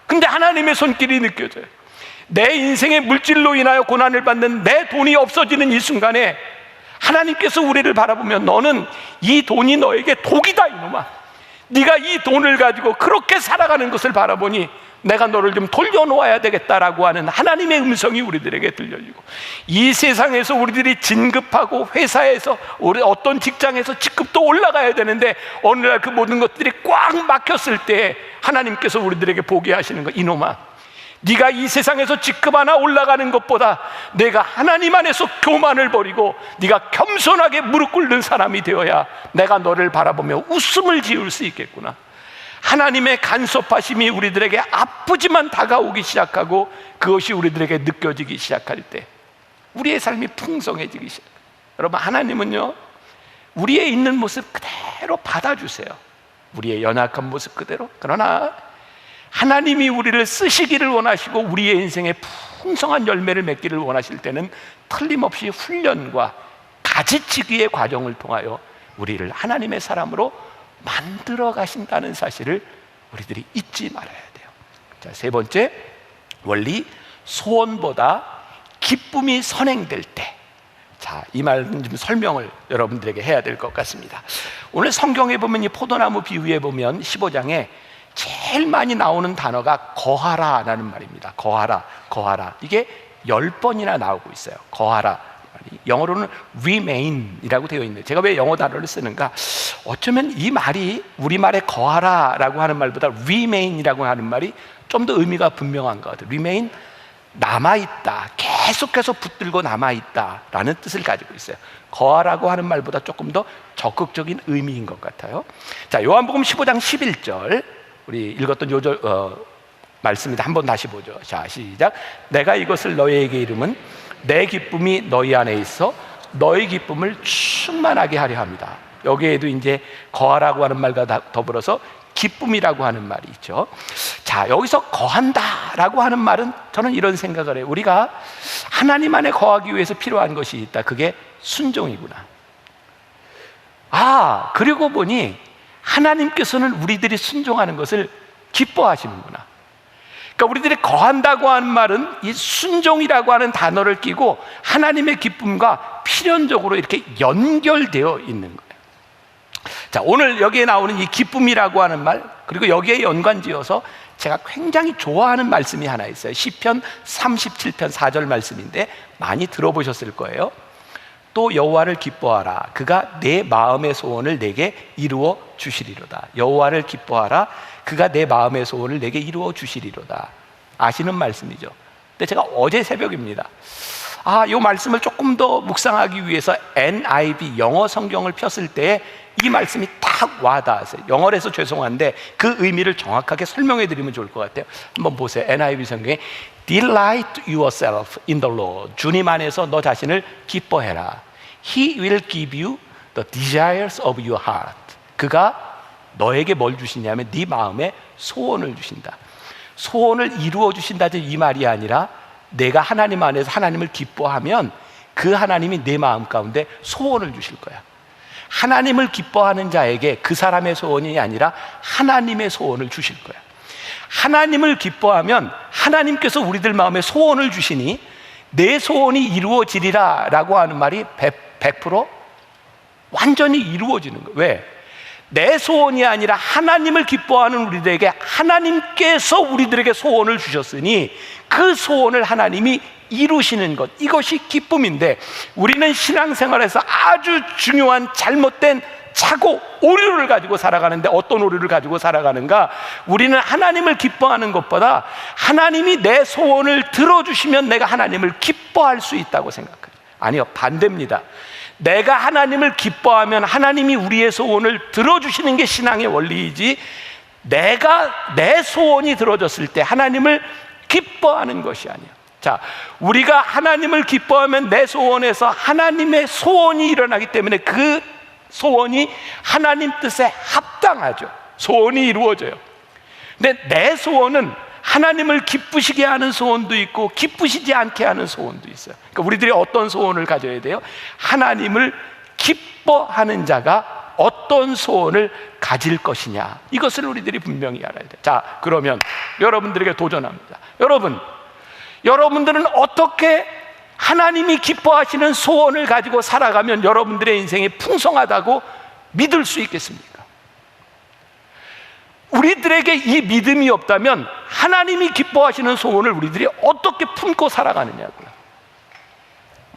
근데 하나님의 손길이 느껴져요. 내 인생의 물질로 인하여 고난을 받는 내 돈이 없어지는 이 순간에 하나님께서 우리를 바라보며 너는 이 돈이 너에게 독이다 이놈아. 네가 이 돈을 가지고 그렇게 살아가는 것을 바라보니 내가 너를 좀 돌려놓아야 되겠다라고 하는 하나님의 음성이 우리들에게 들려지고, 이 세상에서 우리들이 진급하고 회사에서 우리 어떤 직장에서 직급도 올라가야 되는데 어느 날 그 모든 것들이 꽉 막혔을 때 하나님께서 우리들에게 보게 하시는 거, 이놈아 네가 이 세상에서 직급 하나 올라가는 것보다 내가 하나님 안에서 교만을 버리고 네가 겸손하게 무릎 꿇는 사람이 되어야 내가 너를 바라보며 웃음을 지을 수 있겠구나. 하나님의 간섭하심이 우리들에게 아프지만 다가오기 시작하고 그것이 우리들에게 느껴지기 시작할 때 우리의 삶이 풍성해지기 시작해요. 여러분, 하나님은요 우리의 있는 모습 그대로 받아주세요. 우리의 연약한 모습 그대로. 그러나 하나님이 우리를 쓰시기를 원하시고 우리의 인생에 풍성한 열매를 맺기를 원하실 때는 틀림없이 훈련과 가지치기의 과정을 통하여 우리를 하나님의 사람으로 만들어 가신다는 사실을 우리들이 잊지 말아야 돼요. 자, 세 번째 원리, 소원보다 기쁨이 선행될 때. 자, 이 말은 좀 설명을 여러분들에게 해야 될 것 같습니다. 오늘 성경에 보면 이 포도나무 비유에 보면 15장에 제일 많이 나오는 단어가 거하라라는 말입니다. 거하라. 이게 10번이나 나오고 있어요. 거하라. 영어로는 remain이라고 되어 있는데 제가 왜 영어 단어를 쓰는가? 어쩌면 이 말이 우리말에 거하라라고 하는 말보다 remain이라고 하는 말이 좀 더 의미가 분명한 것 같아요. remain, 남아있다, 계속해서 붙들고 남아있다라는 뜻을 가지고 있어요. 거하라고 하는 말보다 조금 더 적극적인 의미인 것 같아요. 자, 요한복음 15장 11절 우리 읽었던 요절 말씀입니다. 한번 다시 보죠. 자, 시작. 내가 이것을 너희에게 이름은 내 기쁨이 너희 안에 있어 너희 기쁨을 충만하게 하려 합니다. 여기에도 이제 거하라고 하는 말과 더불어서 기쁨이라고 하는 말이 있죠. 자, 여기서 거한다라고 하는 말은 저는 이런 생각을 해요. 우리가 하나님 안에 거하기 위해서 필요한 것이 있다. 그게 순종이구나. 그리고 보니 하나님께서는 우리들이 순종하는 것을 기뻐하시는구나. 그러니까 우리들이 거한다고 하는 말은 이 순종이라고 하는 단어를 끼고 하나님의 기쁨과 필연적으로 이렇게 연결되어 있는 거예요. 자, 오늘 여기에 나오는 이 기쁨이라고 하는 말, 그리고 여기에 연관지어서 제가 굉장히 좋아하는 말씀이 하나 있어요. 시편 37편 4절 말씀인데 많이 들어보셨을 거예요. 또 여호와를 기뻐하라. 그가 내 마음의 소원을 내게 이루어 주시리로다. 여호와를 기뻐하라. 그가 내 마음의 소원을 내게 이루어 주시리로다. 아시는 말씀이죠. 근데 제가 어제 새벽입니다. 이 말씀을 조금 더 묵상하기 위해서 NIV 영어 성경을 폈을 때 이 말씀이 딱 와닿았어요. 영어라서 죄송한데 그 의미를 정확하게 설명해 드리면 좋을 것 같아요. 한번 보세요. NIV 성경에 Delight yourself in the Lord. 주님 안에서 너 자신을 기뻐해라. He will give you the desires of your heart. 그가 너에게 뭘 주시냐면 네 마음에 소원을 주신다. 소원을 이루어 주신다는 이 말이 아니라 내가 하나님 안에서 하나님을 기뻐하면 그 하나님이 내 마음 가운데 소원을 주실 거야. 하나님을 기뻐하는 자에게 그 사람의 소원이 아니라 하나님의 소원을 주실 거야. 하나님을 기뻐하면 하나님께서 우리들 마음에 소원을 주시니 내 소원이 이루어지리라 라고 하는 말이 100% 완전히 이루어지는 거예요. 왜? 내 소원이 아니라 하나님을 기뻐하는 우리들에게 하나님께서 우리들에게 소원을 주셨으니 그 소원을 하나님이 이루시는 것, 이것이 기쁨인데, 우리는 신앙생활에서 아주 중요한 잘못된 착오, 오류를 가지고 살아가는데, 어떤 오류를 가지고 살아가는가? 우리는 하나님을 기뻐하는 것보다 하나님이 내 소원을 들어주시면 내가 하나님을 기뻐할 수 있다고 생각해요. 아니요, 반대입니다. 내가 하나님을 기뻐하면 하나님이 우리의 소원을 들어주시는 게 신앙의 원리이지, 내가 내 소원이 들어졌을 때 하나님을 기뻐하는 것이 아니야. 자, 우리가 하나님을 기뻐하면 내 소원에서 하나님의 소원이 일어나기 때문에 그 소원이 하나님 뜻에 합당하죠. 소원이 이루어져요. 근데 내 소원은 하나님을 기쁘시게 하는 소원도 있고 기쁘시지 않게 하는 소원도 있어요. 그러니까 우리들이 어떤 소원을 가져야 돼요? 하나님을 기뻐하는 자가 어떤 소원을 가질 것이냐, 이것을 우리들이 분명히 알아야 돼요. 자, 그러면 여러분들에게 도전합니다. 여러분들은 어떻게 하나님이 기뻐하시는 소원을 가지고 살아가면 여러분들의 인생이 풍성하다고 믿을 수 있겠습니까? 우리들에게 이 믿음이 없다면 하나님이 기뻐하시는 소원을 우리들이 어떻게 품고 살아가느냐고요.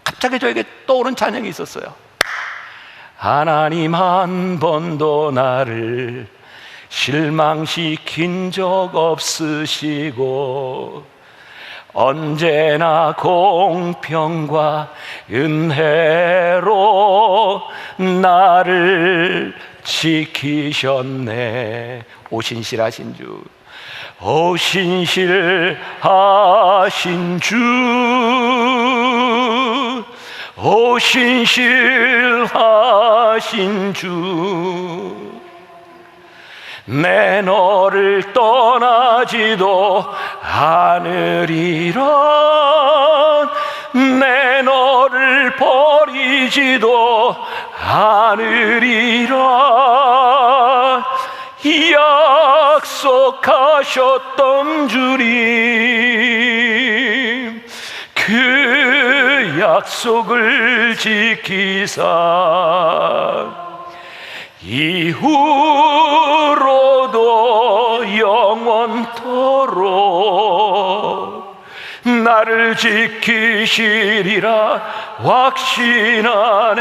갑자기 저에게 떠오른 찬양이 있었어요. 하나님 한 번도 나를 실망시킨 적 없으시고 언제나 공평과 은혜로 나를 지키셨네. 오신실하신 주, 오신실하신 주, 오신실하신 주, 내 너를 떠나지도 않으리라, 내 너를 버리지도 않으리라, 약속하셨던 주님, 그 약속을 지키사 이후로도 영원토록 나를 지키시리라 확신하네.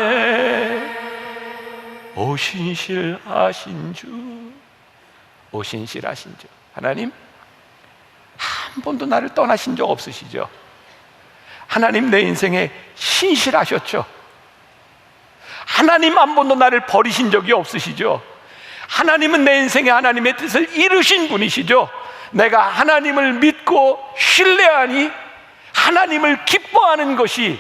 오신실하신 주, 오신실하신 주. 하나님 한 번도 나를 떠나신 적 없으시죠? 하나님 내 인생에 신실하셨죠? 하나님 한 번도 나를 버리신 적이 없으시죠? 하나님은 내 인생에 하나님의 뜻을 이루신 분이시죠? 내가 하나님을 믿고 신뢰하니 하나님을 기뻐하는 것이,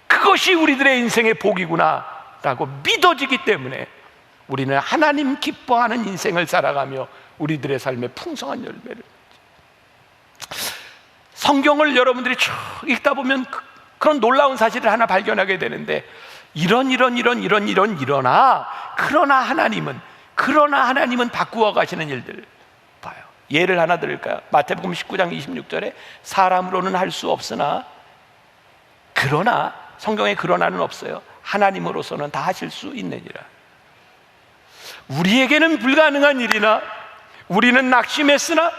그것이 우리들의 인생의 복이구나 라고 믿어지기 때문에 우리는 하나님 기뻐하는 인생을 살아가며 우리들의 삶에 풍성한 열매를. 성경을 여러분들이 쭉 읽다 보면 그런 놀라운 사실을 하나 발견하게 되는데, 그러나 하나님은 바꾸어 가시는 일들을 봐요. 예를 하나 들을까요? 마태복음 19장 26절에 사람으로는 할 수 없으나, 그러나, 성경에 그러나는 없어요. 하나님으로서는 다 하실 수 있느니라. 우리에게는 불가능한 일이나, 우리는 낙심했으나,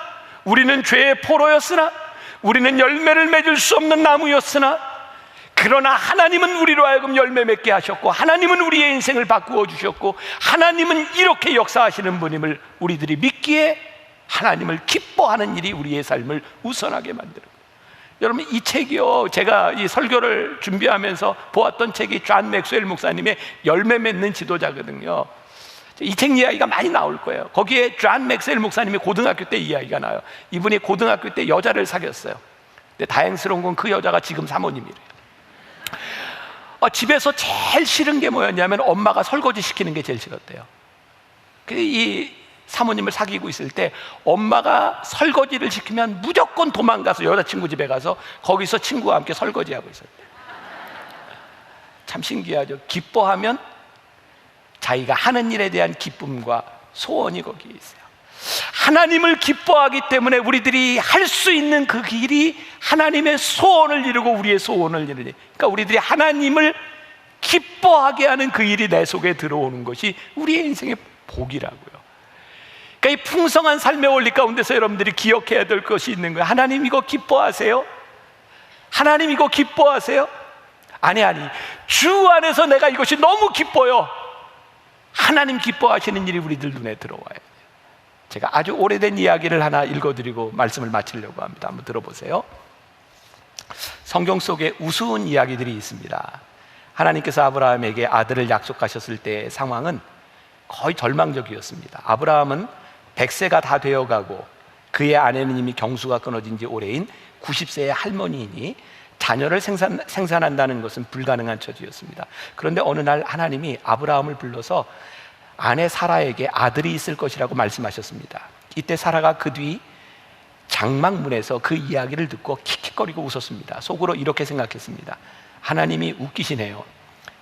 우리는 죄의 포로였으나, 우리는 열매를 맺을 수 없는 나무였으나, 그러나 하나님은 우리로 하여금 열매 맺게 하셨고, 하나님은 우리의 인생을 바꾸어 주셨고, 하나님은 이렇게 역사하시는 분임을 우리들이 믿기에 하나님을 기뻐하는 일이 우리의 삶을 우선하게 만들어요. 여러분, 이 책이요, 제가 이 설교를 준비하면서 보았던 책이 존 맥스웰 목사님의 열매 맺는 지도자거든요. 이 책 이야기가 많이 나올 거예요. 거기에 존 맥스웰 목사님이 고등학교 때 이야기가 나요. 이분이 고등학교 때 여자를 사귀었어요. 근데 다행스러운 건 그 여자가 지금 사모님이래요. 집에서 제일 싫은 게 뭐였냐면 엄마가 설거지 시키는 게 제일 싫었대요. 이 사모님을 사귀고 있을 때 엄마가 설거지를 시키면 무조건 도망가서 여자친구 집에 가서 거기서 친구와 함께 설거지하고 있었대요. 참 신기하죠. 기뻐하면 자기가 하는 일에 대한 기쁨과 소원이 거기에 있어요. 하나님을 기뻐하기 때문에 우리들이 할 수 있는 그 길이 하나님의 소원을 이루고 우리의 소원을 이루니, 그러니까 우리들이 하나님을 기뻐하게 하는 그 일이 내 속에 들어오는 것이 우리의 인생의 복이라고요. 그러니까 이 풍성한 삶의 원리 가운데서 여러분들이 기억해야 될 것이 있는 거예요. 하나님 이거 기뻐하세요? 하나님 이거 기뻐하세요? 아니, 주 안에서 내가 이것이 너무 기뻐요. 하나님 기뻐하시는 일이 우리들 눈에 들어와요. 제가 아주 오래된 이야기를 하나 읽어드리고 말씀을 마치려고 합니다. 한번 들어보세요. 성경 속에 우스운 이야기들이 있습니다. 하나님께서 아브라함에게 아들을 약속하셨을 때의 상황은 거의 절망적이었습니다. 아브라함은 100세가 다 되어가고 그의 아내는 이미 경수가 끊어진 지 오래인 90세의 할머니이니 자녀를 생산한다는 것은 불가능한 처지였습니다. 그런데 어느 날 하나님이 아브라함을 불러서 아내 사라에게 아들이 있을 것이라고 말씀하셨습니다. 이때 사라가 그 뒤 장막문에서 그 이야기를 듣고 킥킥거리고 웃었습니다. 속으로 이렇게 생각했습니다. 하나님이 웃기시네요.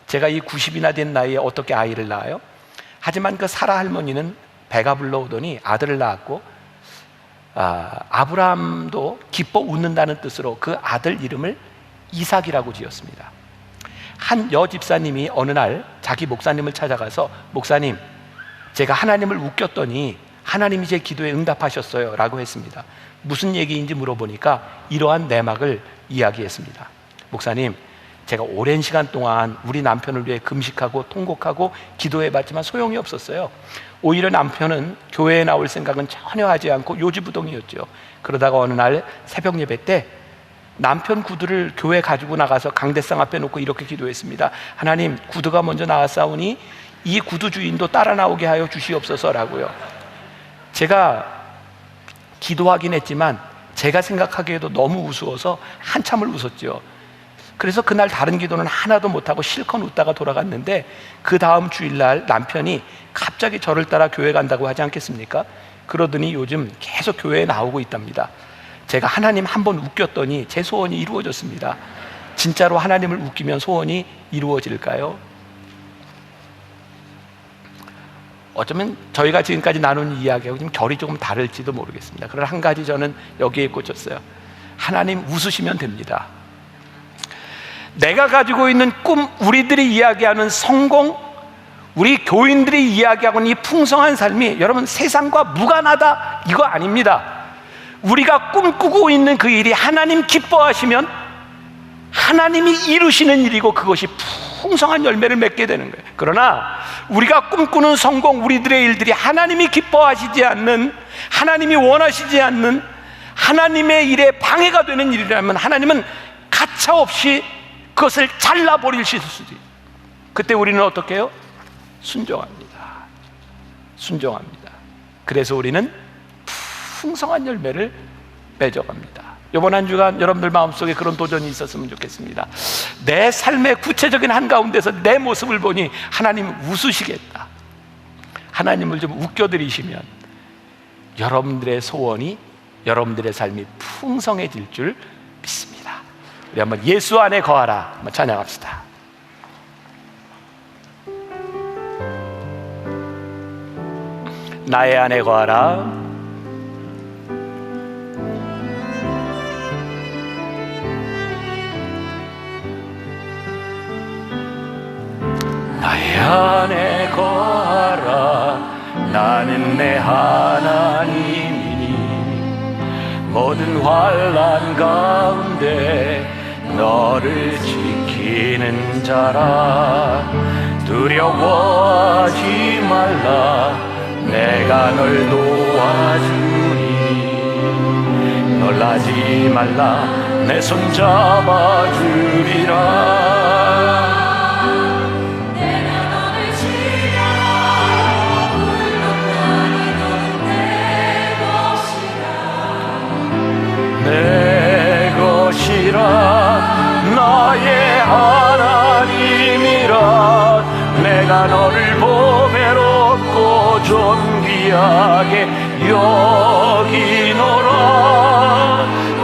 제가 이 90이나 된 나이에 어떻게 아이를 낳아요? 하지만 그 사라 할머니는 배가 불러오더니 아들을 낳았고 아브라함도 기뻐 웃는다는 뜻으로 그 아들 이름을 이삭이라고 지었습니다. 한 여집사님이 어느 날 자기 목사님을 찾아가서 목사님, 제가 하나님을 웃겼더니 하나님이 제 기도에 응답하셨어요 라고 했습니다. 무슨 얘기인지 물어보니까 이러한 내막을 이야기했습니다. 목사님, 제가 오랜 시간 동안 우리 남편을 위해 금식하고 통곡하고 기도해봤지만 소용이 없었어요. 오히려 남편은 교회에 나올 생각은 전혀 하지 않고 요지부동이었죠. 그러다가 어느 날 새벽 예배 때 남편 구두를 교회 가지고 나가서 강대상 앞에 놓고 이렇게 기도했습니다. 하나님, 구두가 먼저 나왔사오니 이 구두 주인도 따라 나오게 하여 주시옵소서라고요. 제가 기도하긴 했지만 제가 생각하기에도 너무 우스워서 한참을 웃었죠. 그래서 그날 다른 기도는 하나도 못하고 실컷 웃다가 돌아갔는데 그 다음 주일날 남편이 갑자기 저를 따라 교회 간다고 하지 않겠습니까? 그러더니 요즘 계속 교회에 나오고 있답니다. 제가 하나님 한번 웃겼더니 제 소원이 이루어졌습니다. 진짜로 하나님을 웃기면 소원이 이루어질까요? 어쩌면 저희가 지금까지 나눈 이야기하고 좀 결이 조금 다를지도 모르겠습니다. 그러나 한 가지 저는 여기에 꽂혔어요. 하나님 웃으시면 됩니다. 내가 가지고 있는 꿈, 우리들이 이야기하는 성공, 우리 교인들이 이야기하고는 이 풍성한 삶이 여러분 세상과 무관하다 이거 아닙니다. 우리가 꿈꾸고 있는 그 일이 하나님 기뻐하시면 하나님이 이루시는 일이고 그것이 풍성한 열매를 맺게 되는 거예요. 그러나 우리가 꿈꾸는 성공, 우리들의 일들이 하나님이 기뻐하시지 않는, 하나님이 원하시지 않는 하나님의 일에 방해가 되는 일이라면 하나님은 가차없이 그것을 잘라버릴 수 있어요. 그때 우리는 어떻게 해요? 순종합니다. 순종합니다. 그래서 우리는 풍성한 열매를 맺어갑니다. 이번 한 주간 여러분들 마음속에 그런 도전이 있었으면 좋겠습니다. 내 삶의 구체적인 한가운데서 내 모습을 보니 하나님 웃으시겠다. 하나님을 좀 웃겨드리시면 여러분들의 소원이, 여러분들의 삶이 풍성해질 줄 믿습니다. 우리 한번 예수 안에 거하라 한번 찬양합시다. 나의 안에 거하라. 나의 안에 거하라. 나는 내 하나님이니 모든 환난 가운데 너를 지키는 자라. 두려워하지 말라. 내가 널 도와주리. 놀라지 말라. 내 손 잡아주리라. 내 것이라. 나의 하나님이라. 내가 너를 보배롭고 존귀하게 여기노라.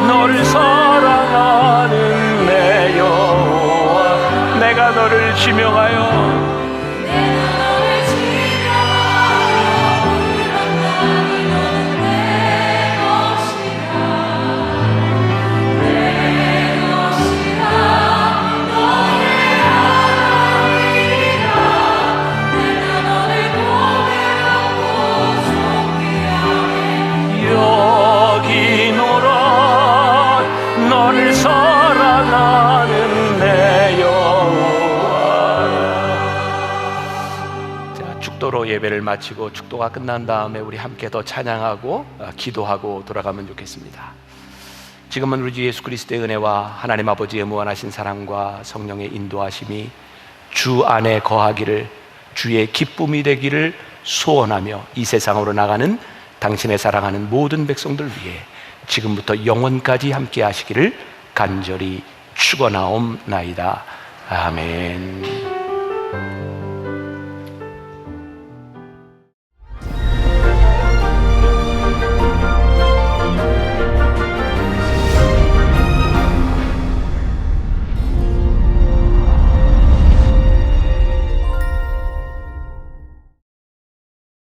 너를 사랑하는 내 여호와. 내가 너를 지명하여 축도로 예배를 마치고 축도가 끝난 다음에 우리 함께 더 찬양하고 기도하고 돌아가면 좋겠습니다. 지금은 우리 주 예수 그리스도의 은혜와 하나님 아버지의 무한하신 사랑과 성령의 인도하심이 주 안에 거하기를, 주의 기쁨이 되기를 소원하며 이 세상으로 나가는 당신의 사랑하는 모든 백성들 위해 지금부터 영원까지 함께 하시기를 간절히 축원하옵나이다. 아멘.